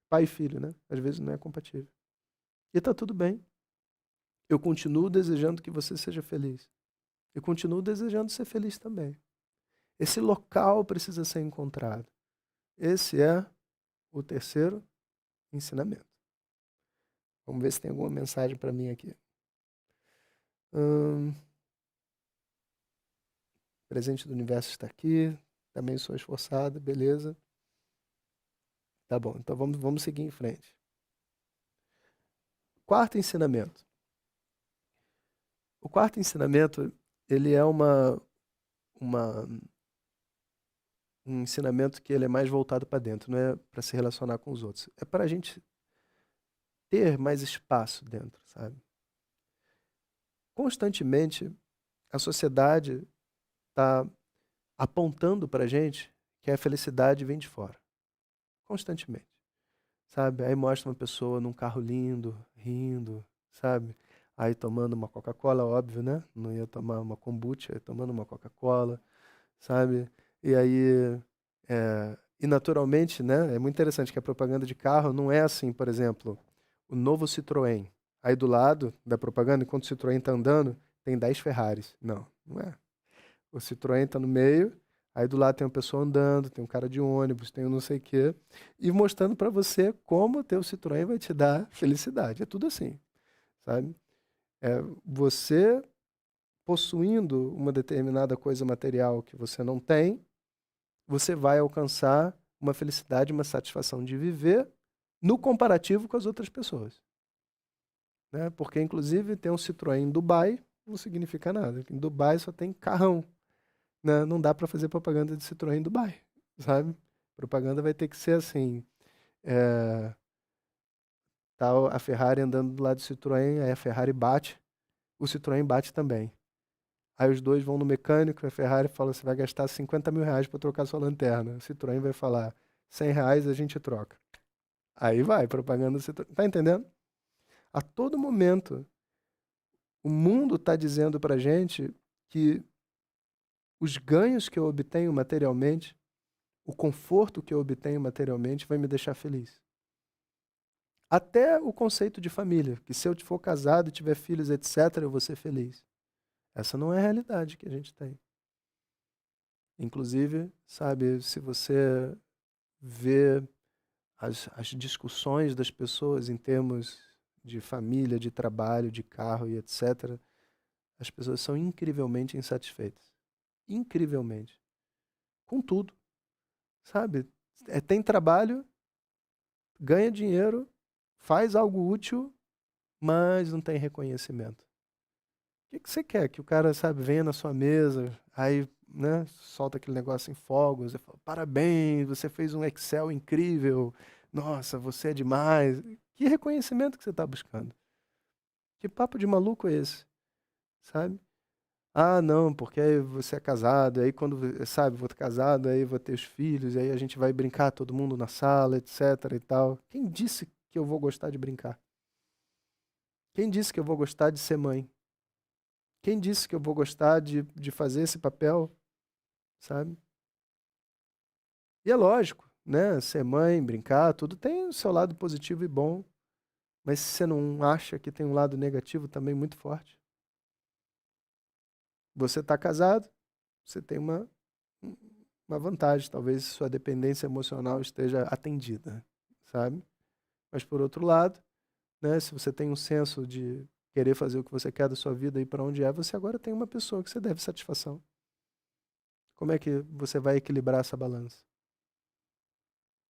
Pai e filho, né? Às vezes não é compatível. E tá tudo bem. Eu continuo desejando que você seja feliz. Eu continuo desejando ser feliz também. Esse local precisa ser encontrado. Esse é o terceiro ensinamento. Vamos ver se tem alguma mensagem para mim aqui. Presente do universo está aqui. Também sou esforçado, beleza. Tá bom, então vamos seguir em frente. Quarto ensinamento. O quarto ensinamento, ele é um ensinamento que ele é mais voltado para dentro, não é para se relacionar com os outros. É para a gente ter mais espaço dentro, sabe? Constantemente, a sociedade está apontando para a gente que a felicidade vem de fora. Constantemente, sabe? Aí mostra uma pessoa num carro lindo, rindo, sabe? Aí tomando uma Coca-Cola, óbvio, né? Não ia tomar uma kombucha, ia tomando uma Coca-Cola, sabe? E aí, e naturalmente, né? É muito interessante que a propaganda de carro não é assim, por exemplo, o novo Citroën. Aí do lado da propaganda, enquanto o Citroën está andando, tem 10 Ferraris. Não, não é. O Citroën está no meio, aí do lado tem uma pessoa andando, tem um cara de ônibus, tem um não sei o quê, e mostrando para você como o teu Citroën vai te dar felicidade. É tudo assim, sabe? É você possuindo uma determinada coisa material que você não tem, você vai alcançar uma felicidade, uma satisfação de viver no comparativo com as outras pessoas, né? Porque, inclusive, ter um Citroën em Dubai não significa nada. Em Dubai só tem carrão, né? Não dá para fazer propaganda de Citroën em Dubai, sabe? Propaganda vai ter que ser assim, é, tá a Ferrari andando do lado do Citroën, aí a Ferrari bate, o Citroën bate também. Aí os dois vão no mecânico, a Ferrari fala, você vai gastar 50 mil reais para trocar sua lanterna. O Citroën vai falar, 100 reais a gente troca. Aí vai, propaganda do Citroën. Tá entendendo? A todo momento, o mundo está dizendo pra gente que os ganhos que eu obtenho materialmente, o conforto que eu obtenho materialmente vai me deixar feliz. Até o conceito de família, que se eu for casado, tiver filhos, etc., eu vou ser feliz. Essa não é a realidade que a gente tem. Inclusive, sabe, se você vê as discussões das pessoas em termos de família, de trabalho, de carro e etc., as pessoas são incrivelmente insatisfeitas. Incrivelmente. Com tudo, sabe? Tem trabalho, ganha dinheiro, faz algo útil, mas não tem reconhecimento. O que você quer? Que o cara, sabe, venha na sua mesa, aí, né, solta aquele negócio em fogos, e fala, parabéns, você fez um Excel incrível, nossa, você é demais. Que reconhecimento que você está buscando? Que papo de maluco é esse, sabe? Ah, não, porque aí você é casado, aí quando, sabe, vou ter casado, aí vou ter os filhos, aí a gente vai brincar todo mundo na sala, etc e tal. Quem disse que eu vou gostar de brincar? Quem disse que eu vou gostar de ser mãe? Quem disse que eu vou gostar de fazer esse papel, sabe? E é lógico, né? Ser mãe, brincar, tudo tem o seu lado positivo e bom, mas se você não acha que tem um lado negativo também muito forte? Você está casado, você tem uma vantagem, talvez sua dependência emocional esteja atendida, sabe? Mas por outro lado, né, se você tem um senso de querer fazer o que você quer da sua vida e para onde é, você agora tem uma pessoa que você deve satisfação. Como é que você vai equilibrar essa balança?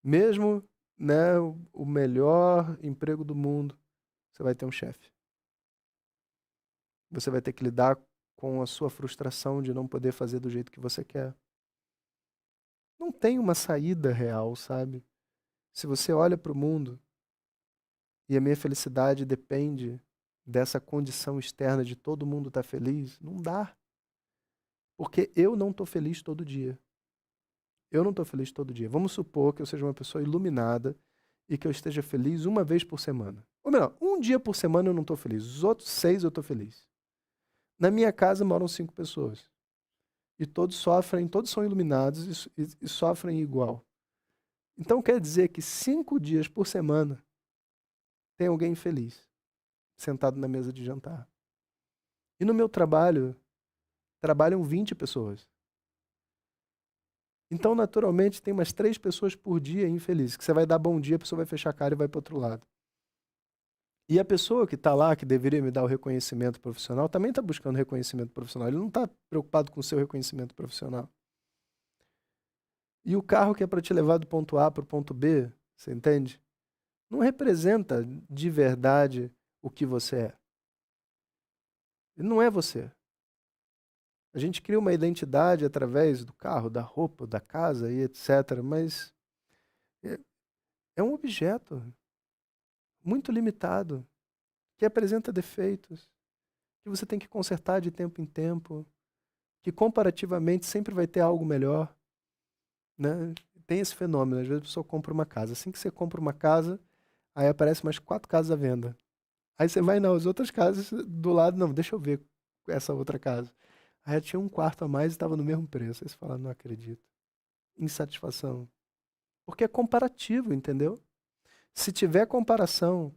Mesmo, né, o melhor emprego do mundo, você vai ter um chefe. Você vai ter que lidar com a sua frustração de não poder fazer do jeito que você quer. Não tem uma saída real, sabe? Se você olha para o mundo e a minha felicidade depende dessa condição externa de todo mundo estar feliz, não dá. Porque eu não estou feliz todo dia. Eu não estou feliz todo dia. Vamos supor que eu seja uma pessoa iluminada e que eu esteja feliz uma vez por semana. Ou melhor, um dia por semana eu não estou feliz. Os outros 6 eu estou feliz. Na minha casa moram 5 pessoas. E todos sofrem, todos são iluminados e sofrem igual. Então quer dizer que 5 dias por semana tem alguém feliz, sentado na mesa de jantar. E no meu trabalho, trabalham 20 pessoas. Então, naturalmente, tem umas 3 pessoas por dia infelizes, que você vai dar bom dia, a pessoa vai fechar a cara e vai para o outro lado. E a pessoa que está lá, que deveria me dar o reconhecimento profissional, também está buscando reconhecimento profissional. Ele não está preocupado com o seu reconhecimento profissional. E o carro que é para te levar do ponto A para o ponto B, você entende? Não representa de verdade o que você é. Ele não é você. A gente cria uma identidade através do carro, da roupa, da casa e etc. Mas é é um objeto muito limitado, que apresenta defeitos, que você tem que consertar de tempo em tempo, que comparativamente sempre vai ter algo melhor, né? Tem esse fenômeno, às vezes a pessoa compra uma casa. Assim que você compra uma casa, aí aparecem mais 4 casas à venda. Aí você vai nas outras casas do lado, não, deixa eu ver essa outra casa. Aí tinha um quarto a mais e estava no mesmo preço. Aí você fala, não acredito. Insatisfação. Porque é comparativo, entendeu? Se tiver comparação,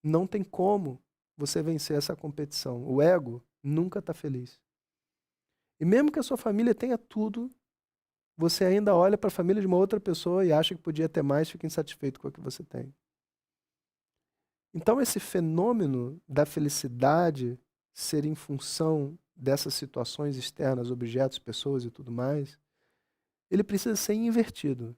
não tem como você vencer essa competição. O ego nunca está feliz. E mesmo que a sua família tenha tudo, você ainda olha para a família de uma outra pessoa e acha que podia ter mais, fica insatisfeito com o que você tem. Então, esse fenômeno da felicidade ser em função dessas situações externas, objetos, pessoas e tudo mais, ele precisa ser invertido.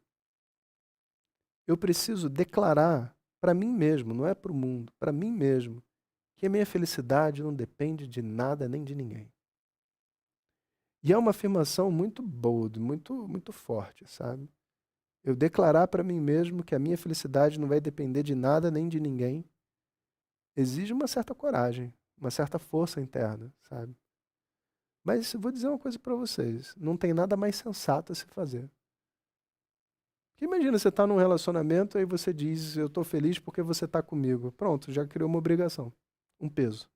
Eu preciso declarar para mim mesmo, não é para o mundo, para mim mesmo, que a minha felicidade não depende de nada nem de ninguém. E é uma afirmação muito bold, muito forte, sabe? Eu declarar para mim mesmo que a minha felicidade não vai depender de nada nem de ninguém, exige uma certa coragem, uma certa força interna, sabe? Mas eu vou dizer uma coisa para vocês, não tem nada mais sensato a se fazer. Porque imagina, você está num relacionamento e você diz, eu estou feliz porque você está comigo. Pronto, já criou uma obrigação, um peso.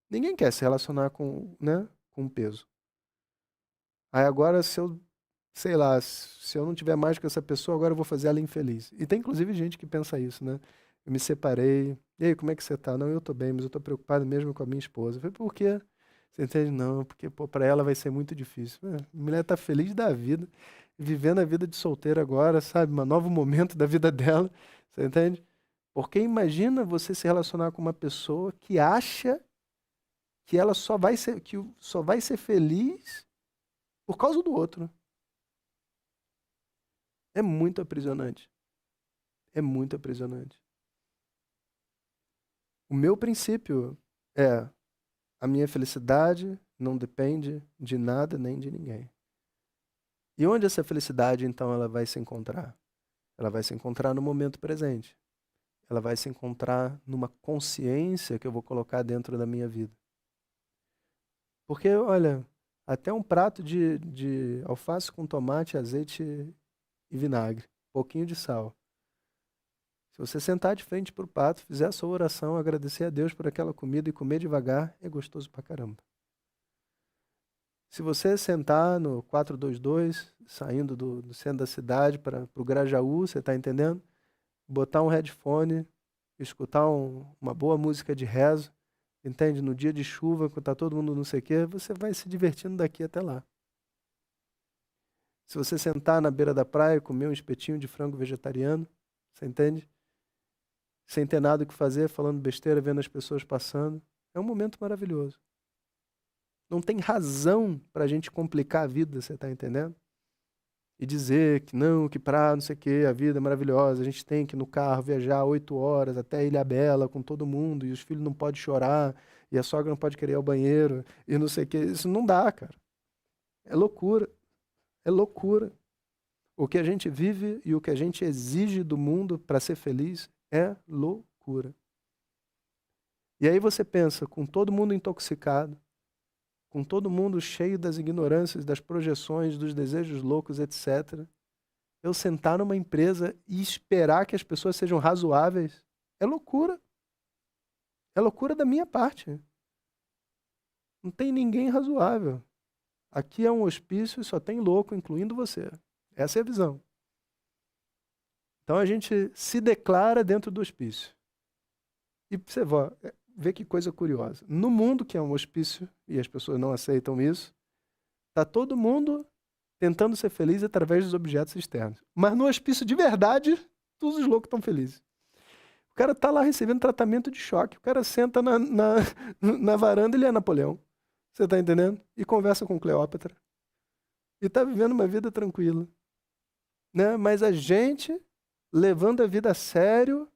Ninguém quer se relacionar com, né, com um peso. Aí agora, se eu, sei lá, se eu não tiver mais com essa pessoa, agora eu vou fazer ela infeliz. E tem inclusive gente que pensa isso, né? Eu me separei. E aí, como é que você tá? Não, eu tô bem, mas eu tô preocupado mesmo com a minha esposa. Eu falei, por quê? Você entende? Não, porque, pô, pra ela vai ser muito difícil. A mulher tá feliz da vida, vivendo a vida de solteira agora, sabe? Um novo momento da vida dela. Você entende? Porque imagina você se relacionar com uma pessoa que acha que ela só vai ser feliz por causa do outro. É muito aprisionante. É muito aprisionante. O meu princípio é: a minha felicidade não depende de nada nem de ninguém. E onde essa felicidade, então, ela vai se encontrar? Ela vai se encontrar no momento presente. Ela vai se encontrar numa consciência que eu vou colocar dentro da minha vida. Porque, olha, até um prato de alface com tomate, azeite e vinagre, pouquinho de sal. Se você sentar de frente para o prato, fizer a sua oração, agradecer a Deus por aquela comida e comer devagar, é gostoso pra caramba. Se você sentar no 422, saindo do centro da cidade para o Grajaú, você está entendendo? Botar um headphone, escutar uma boa música de rezo, entende? No dia de chuva, quando está todo mundo não sei o quê, você vai se divertindo daqui até lá. Se você sentar na beira da praia, comer um espetinho de frango vegetariano, você entende? Sem ter nada o que fazer, falando besteira, vendo as pessoas passando, é um momento maravilhoso. Não tem razão para a gente complicar a vida, você está entendendo? E dizer que não, que pra não sei o quê, a vida é maravilhosa, a gente tem que ir no carro viajar 8 horas até Ilhabela com todo mundo, e os filhos não podem chorar, e a sogra não pode querer ir ao banheiro, e não sei o quê. Isso não dá, cara. É loucura. É loucura. O que a gente vive e o que a gente exige do mundo para ser feliz é loucura. E aí você pensa, com todo mundo intoxicado, com todo mundo cheio das ignorâncias, das projeções, dos desejos loucos, etc., eu sentar numa empresa e esperar que as pessoas sejam razoáveis, é loucura. É loucura da minha parte. Não tem ninguém razoável. Aqui é um hospício e só tem louco, incluindo você. Essa é a visão. Então a gente se declara dentro do hospício. E você vê que coisa curiosa. No mundo que é um hospício, e as pessoas não aceitam isso, está todo mundo tentando ser feliz através dos objetos externos. Mas no hospício de verdade, todos os loucos estão felizes. O cara está lá recebendo tratamento de choque. O cara senta na varanda, ele é Napoleão. Você está entendendo? E conversa com Cleópatra. E está vivendo uma vida tranquila. Né? Mas a gente, levando a vida a sério,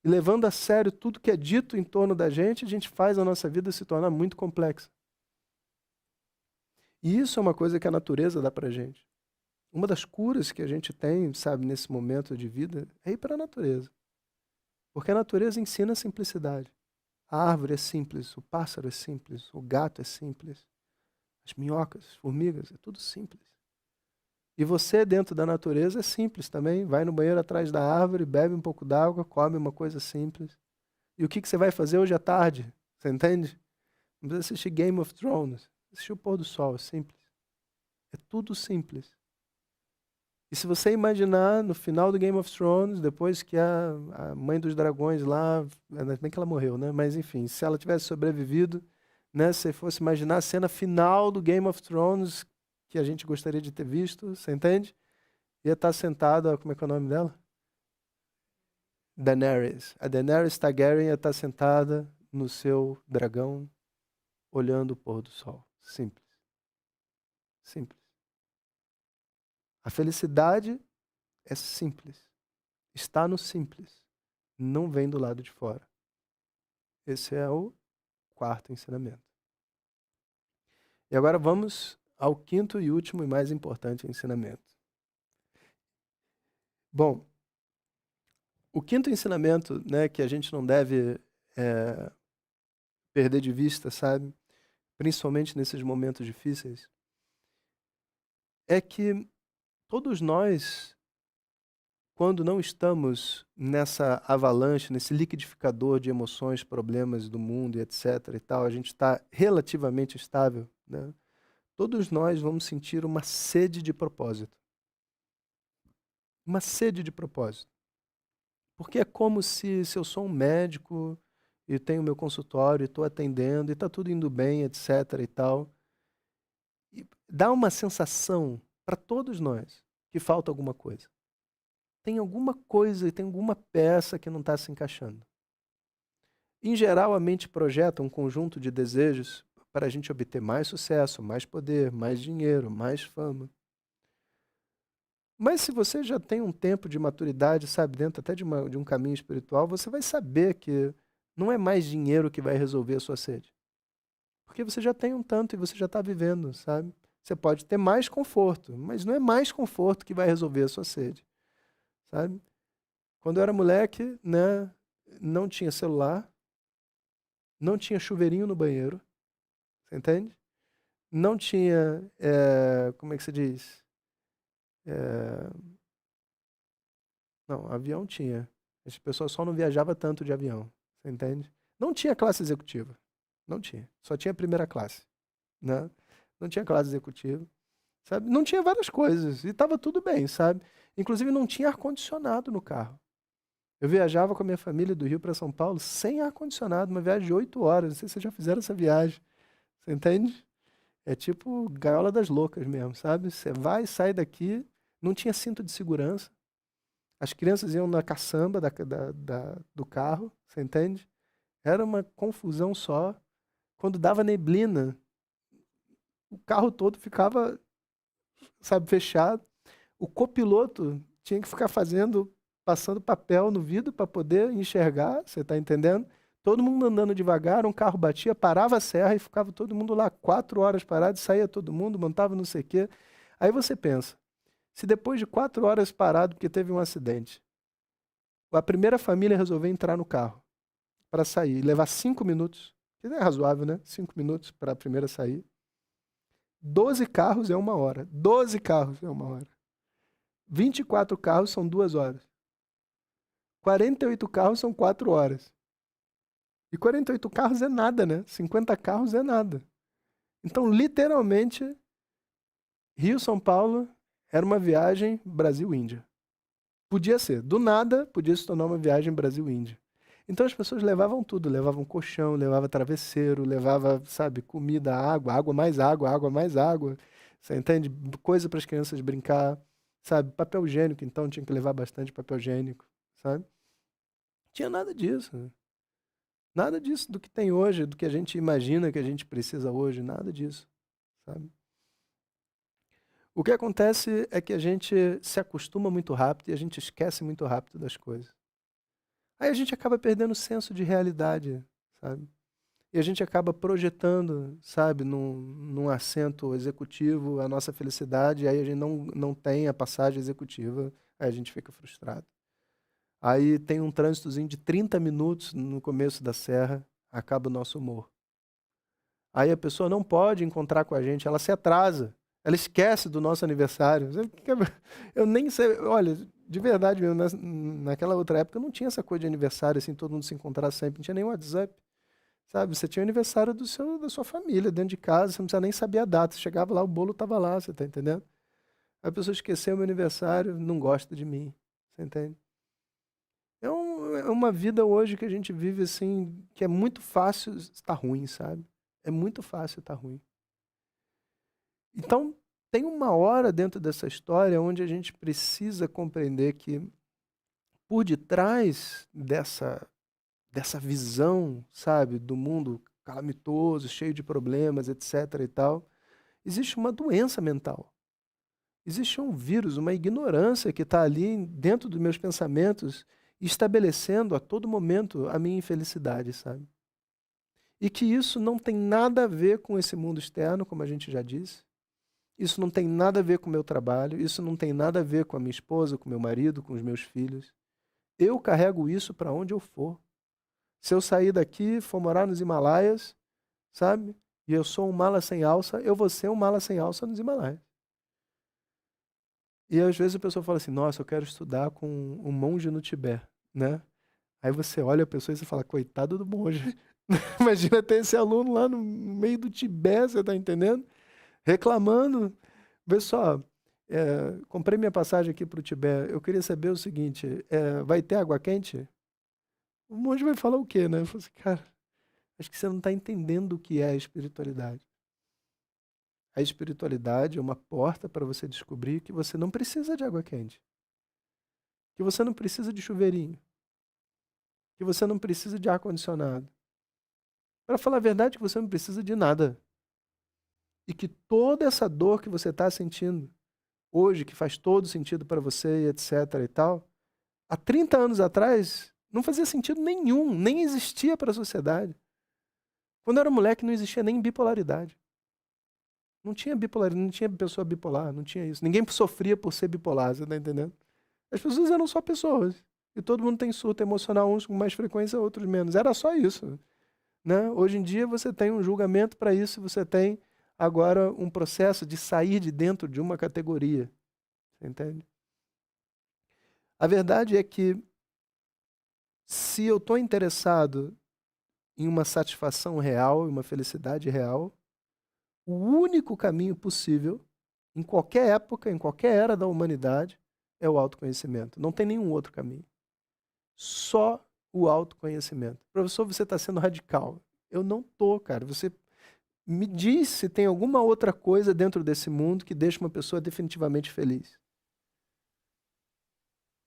e levando a sério tudo que é dito em torno da gente, a gente faz a nossa vida se tornar muito complexa. E isso é uma coisa que a natureza dá pra gente. Uma das curas que a gente tem, sabe, nesse momento de vida, é ir para a natureza. Porque a natureza ensina a simplicidade. A árvore é simples, o pássaro é simples, o gato é simples, as minhocas, as formigas, é tudo simples. E você, dentro da natureza, é simples também. Vai no banheiro atrás da árvore, bebe um pouco d'água, come uma coisa simples. E o que você vai fazer hoje à tarde? Você entende? Não precisa assistir Game of Thrones. Assistir o pôr do sol, é simples. É tudo simples. E se você imaginar no final do Game of Thrones, depois que a mãe dos dragões lá, ainda bem que ela morreu, né? Mas enfim, se ela tivesse sobrevivido, né? Se fosse imaginar a cena final do Game of Thrones, que a gente gostaria de ter visto, você entende? Ia estar sentada, como é que é o nome dela? Daenerys. A Daenerys Targaryen ia estar sentada no seu dragão, olhando o pôr do sol. Simples. Simples. A felicidade é simples. Está no simples. Não vem do lado de fora. Esse é o quarto ensinamento. E agora vamos ao quinto e último e mais importante ensinamento. Bom, o quinto ensinamento, né, que a gente não deve perder de vista, sabe? Principalmente nesses momentos difíceis, é que todos nós, quando não estamos nessa avalanche, nesse liquidificador de emoções, problemas do mundo e etc e tal, a gente está relativamente estável, né? Todos nós vamos sentir uma sede de propósito. Uma sede de propósito. Porque é como se eu sou um médico e tenho meu consultório, estou atendendo e está tudo indo bem, etc e tal. E dá uma sensação para todos nós que falta alguma coisa. Tem alguma coisa e tem alguma peça que não está se encaixando. Em geral, a mente projeta um conjunto de desejos para a gente obter mais sucesso, mais poder, mais dinheiro, mais fama. Mas se você já tem um tempo de maturidade, sabe, dentro até de um caminho espiritual, você vai saber que não é mais dinheiro que vai resolver a sua sede. Porque você já tem um tanto e você já está vivendo, sabe? Você pode ter mais conforto, mas não é mais conforto que vai resolver a sua sede, sabe? Quando eu era moleque, né, não tinha celular, não tinha chuveirinho no banheiro, você entende? Não tinha, como é que se diz? Não, avião tinha. As pessoas só não viajavam tanto de avião, você entende? Não tinha classe executiva, não tinha. Só tinha primeira classe, né? Não tinha classe executiva, sabe? Não tinha várias coisas e estava tudo bem, sabe? Inclusive não tinha ar-condicionado no carro. Eu viajava com a minha família do Rio para São Paulo sem ar-condicionado, uma viagem de 8 horas. Não sei se vocês já fizeram essa viagem, você entende? É tipo gaiola das loucas mesmo, sabe? Você vai e sai daqui, não tinha cinto de segurança. As crianças iam na caçamba do carro, você entende? Era uma confusão só. Quando dava neblina, o carro todo ficava, sabe, fechado. O copiloto tinha que ficar passando papel no vidro para poder enxergar, você está entendendo? Todo mundo andando devagar, um carro batia, parava a serra e ficava todo mundo lá 4 horas parado, saía todo mundo, montava não sei o quê. Aí você pensa, se depois de 4 horas parado porque teve um acidente, a primeira família resolveu entrar no carro, para sair, levar 5 minutos, que é razoável, né? 5 minutos para a primeira sair. 12 carros é 1 hora. 12 carros é 1 hora. 24 carros são 2 horas. 48 carros são 4 horas. E 48 carros é nada, né? 50 carros é nada. Então, literalmente, Rio-São Paulo era uma viagem Brasil-Índia. Podia ser. Do nada, podia se tornar uma viagem Brasil-Índia. Então, as pessoas levavam tudo. Levavam colchão, levavam travesseiro, levava, sabe, comida, água, água mais água, água mais água. Você entende? Coisa para as crianças brincar, sabe? Papel higiênico, então, tinha que levar bastante papel higiênico, sabe? Não tinha nada disso. Nada disso do que tem hoje, do que a gente imagina que a gente precisa hoje, nada disso, sabe? O que acontece é que a gente se acostuma muito rápido e a gente esquece muito rápido das coisas. Aí a gente acaba perdendo o senso de realidade, sabe? E a gente acaba projetando, sabe, num assento executivo a nossa felicidade, e aí a gente não tem a passagem executiva, aí a gente fica frustrado. Aí tem um trânsitozinho de 30 minutos no começo da serra, acaba o nosso humor. Aí a pessoa não pode encontrar com a gente, ela se atrasa, ela esquece do nosso aniversário. Eu nem sei, olha, de verdade mesmo, naquela outra época não tinha essa coisa de aniversário, assim, todo mundo se encontrar sempre, não tinha nem WhatsApp, sabe? Você tinha o aniversário da sua família, dentro de casa, você não precisa nem saber a data, você chegava lá, o bolo estava lá, você tá entendendo? A pessoa esqueceu o meu aniversário, não gosta de mim, você entende? É uma vida hoje que a gente vive assim, que é muito fácil estar ruim, sabe? É muito fácil estar ruim. Então, tem uma hora dentro dessa história onde a gente precisa compreender que por detrás dessa visão, sabe, do mundo calamitoso, cheio de problemas, etc. e tal, existe uma doença mental. Existe um vírus, uma ignorância que está ali dentro dos meus pensamentos, estabelecendo a todo momento a minha infelicidade, sabe? E que isso não tem nada a ver com esse mundo externo, como a gente já disse. Isso não tem nada a ver com o meu trabalho, isso não tem nada a ver com a minha esposa, com o meu marido, com os meus filhos. Eu carrego isso para onde eu for. Se eu sair daqui, for morar nos Himalaias, sabe? E eu sou um mala sem alça, eu vou ser um mala sem alça nos Himalaias. E às vezes a pessoa fala assim, nossa, eu quero estudar com um monge no Tibete, né? Aí você olha a pessoa e você fala, coitado do monge. Imagina ter esse aluno lá no meio do Tibete, você tá entendendo? Reclamando. Vê só, comprei minha passagem aqui para o Tibete. Eu queria saber o seguinte, vai ter água quente? O monge vai falar o quê, né? Eu falo assim, cara, acho que você não está entendendo o que é a espiritualidade. A espiritualidade é uma porta para você descobrir que você não precisa de água quente. Que você não precisa de chuveirinho. Que você não precisa de ar-condicionado. Para falar a verdade, que você não precisa de nada. E que toda essa dor que você está sentindo hoje, que faz todo sentido para você, etc. e tal, há 30 anos atrás, não fazia sentido nenhum, nem existia para a sociedade. Quando eu era moleque, não existia nem bipolaridade. Não tinha bipolaridade, não tinha pessoa bipolar, não tinha isso. Ninguém sofria por ser bipolar, você tá entendendo? As pessoas eram só pessoas. E todo mundo tem surto emocional, uns com mais frequência, outros menos. Era só isso, né? Hoje em dia você tem um julgamento para isso, você tem agora um processo de sair de dentro de uma categoria. Você entende? A verdade é que se eu estou interessado em uma satisfação real, em uma felicidade real, o único caminho possível, em qualquer época, em qualquer era da humanidade, é o autoconhecimento. Não tem nenhum outro caminho. Só o autoconhecimento. Professor, você está sendo radical. Eu não estou, cara. Você me diz se tem alguma outra coisa dentro desse mundo que deixa uma pessoa definitivamente feliz.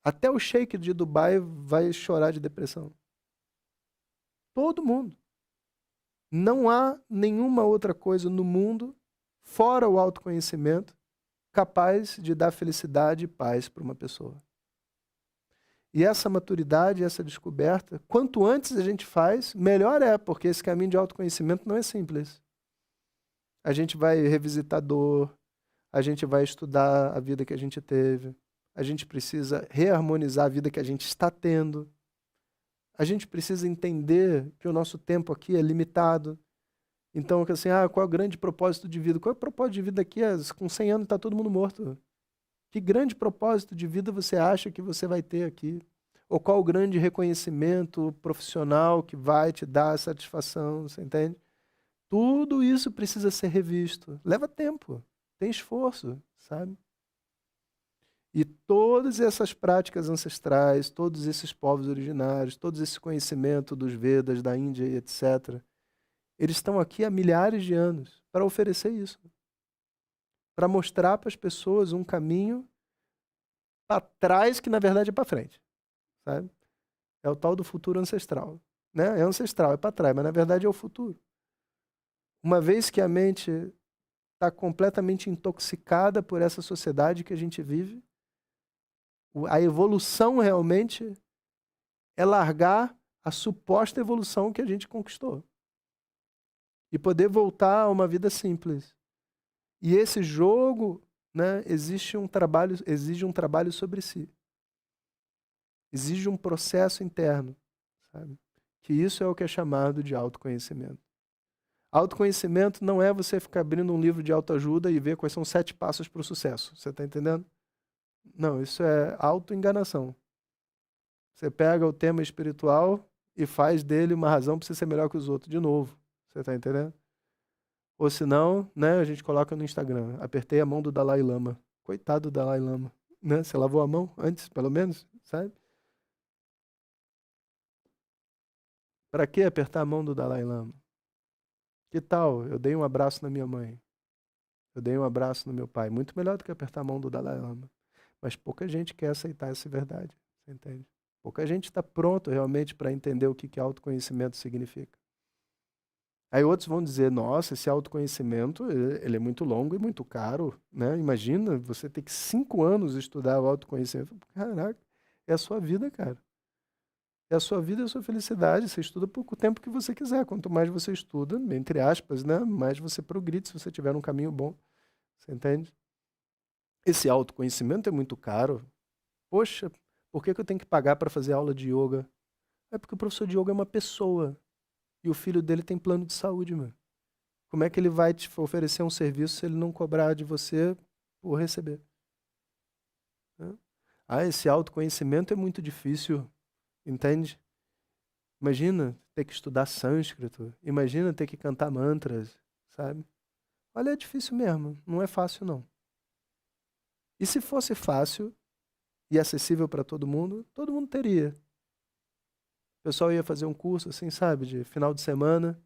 Até o sheik de Dubai vai chorar de depressão. Todo mundo. Não há nenhuma outra coisa no mundo, fora o autoconhecimento, capaz de dar felicidade e paz para uma pessoa. E essa maturidade, essa descoberta, quanto antes a gente faz, melhor é, porque esse caminho de autoconhecimento não é simples. A gente vai revisitar dor, a gente vai estudar a vida que a gente teve, a gente precisa reharmonizar a vida que a gente está tendo, A gente precisa entender que o nosso tempo aqui é limitado. Então, assim, qual é o grande propósito de vida? Qual é o propósito de vida aqui? Com 100 anos está todo mundo morto. Que grande propósito de vida você acha que você vai ter aqui? Ou qual o grande reconhecimento profissional que vai te dar satisfação, você entende? Tudo isso precisa ser revisto. Leva tempo, tem esforço, sabe? E todas essas práticas ancestrais, todos esses povos originários, todo esse conhecimento dos Vedas, da Índia e etc., eles estão aqui há milhares de anos para oferecer isso. Para mostrar para as pessoas um caminho para trás que, na verdade, é para frente, sabe? É o tal do futuro ancestral, né? É ancestral, é para trás, mas na verdade é o futuro. Uma vez que a mente está completamente intoxicada por essa sociedade que a gente vive, a evolução realmente é largar a suposta evolução que a gente conquistou e poder voltar a uma vida simples. E esse jogo, né, exige um trabalho sobre si. Exige um processo interno, sabe? Que isso é o que é chamado de autoconhecimento. Autoconhecimento não é você ficar abrindo um livro de autoajuda e ver quais são os 7 passos para o sucesso. Você está entendendo? Não, isso é autoenganação. Você pega o tema espiritual e faz dele uma razão para você ser melhor que os outros de novo. Você está entendendo? Ou senão, né, a gente coloca no Instagram, apertei a mão do Dalai Lama. Coitado do Dalai Lama, né? Você lavou a mão antes, pelo menos, sabe? Para que apertar a mão do Dalai Lama? Que tal? Eu dei um abraço na minha mãe. Eu dei um abraço no meu pai. Muito melhor do que apertar a mão do Dalai Lama. Mas pouca gente quer aceitar essa verdade. Você entende? Pouca gente está pronto realmente para entender o que que autoconhecimento significa. Aí outros vão dizer, nossa, esse autoconhecimento, ele é muito longo e muito caro, né? Imagina você ter que 5 anos estudar o autoconhecimento. Caraca, é a sua vida, cara. É a sua vida e a sua felicidade. Você estuda por o tempo que você quiser. Quanto mais você estuda, entre aspas, né? Mais você progride se você tiver um caminho bom. Você entende? Esse autoconhecimento é muito caro. Poxa, por que que eu tenho que pagar para fazer aula de yoga? É porque o professor de yoga é uma pessoa. E o filho dele tem plano de saúde, mano. Como é que ele vai te oferecer um serviço se ele não cobrar de você por receber? Né? Esse autoconhecimento é muito difícil, entende? Imagina ter que estudar sânscrito, imagina ter que cantar mantras, sabe? Olha, é difícil mesmo, não é fácil não. E se fosse fácil e acessível para todo mundo teria. O pessoal ia fazer um curso assim, sabe, de final de semana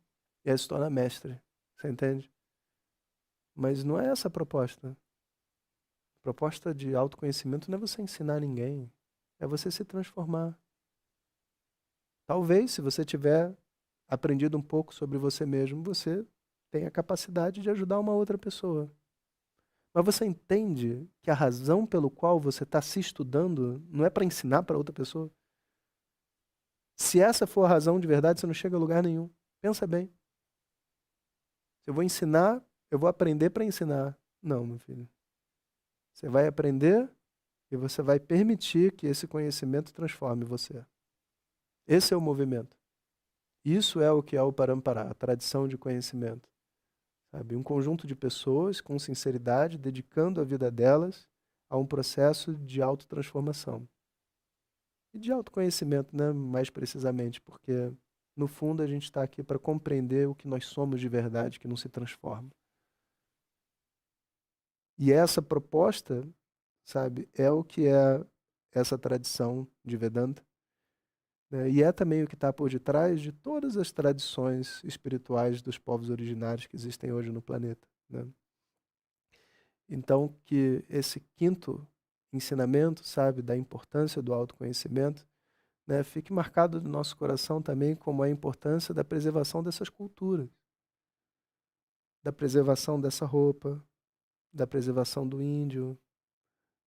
e ia se tornar mestre, você entende? Mas não é essa a proposta. A proposta de autoconhecimento não é você ensinar ninguém, é você se transformar. Talvez, se você tiver aprendido um pouco sobre você mesmo, você tenha a capacidade de ajudar uma outra pessoa. Mas você entende que a razão pelo qual você está se estudando não é para ensinar para outra pessoa? Se essa for a razão de verdade, você não chega a lugar nenhum. Pensa bem. Se eu vou ensinar, eu vou aprender para ensinar. Não, meu filho. Você vai aprender e você vai permitir que esse conhecimento transforme você. Esse é o movimento. Isso é o que é o Parampara, a tradição de conhecimento. Sabe? Um conjunto de pessoas com sinceridade, dedicando a vida delas a um processo de autotransformação. E de autoconhecimento, né? Mais precisamente, porque no fundo a gente está aqui para compreender o que nós somos de verdade, que não se transforma. E essa proposta, sabe, é o que é essa tradição de Vedanta, né? E é também o que está por detrás de todas as tradições espirituais dos povos originários que existem hoje no planeta, né? Então, que esse quinto ensinamento, sabe, da importância do autoconhecimento, né, fique marcado no nosso coração também como a importância da preservação dessas culturas, da preservação dessa roupa, da preservação do índio,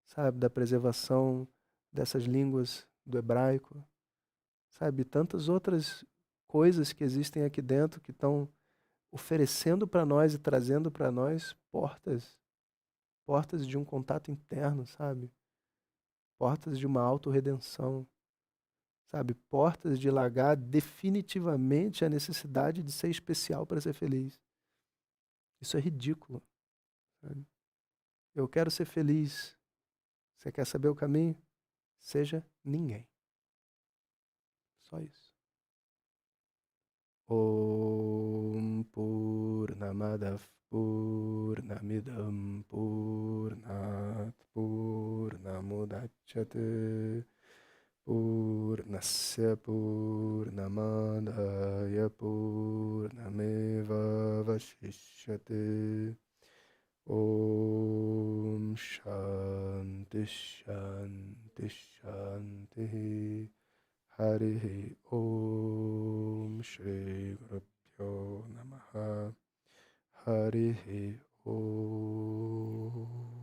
sabe, da preservação dessas línguas do hebraico, sabe, tantas outras coisas que existem aqui dentro que estão oferecendo para nós e trazendo para nós portas de um contato interno, sabe? Portas de uma autorredenção, sabe? Portas de largar definitivamente a necessidade de ser especial para ser feliz. Isso é ridículo, sabe? Eu quero ser feliz. Você quer saber o caminho? Seja ninguém. Só isso. Om Purnamadav Purnamidam Purnat Purnamudachyate Purnasya Purnamadaya Purnameva Vashishyate. Om Shanti Shanti Shanti. Harihi Om Shri Gurubhyo Namaha. Harihi Om.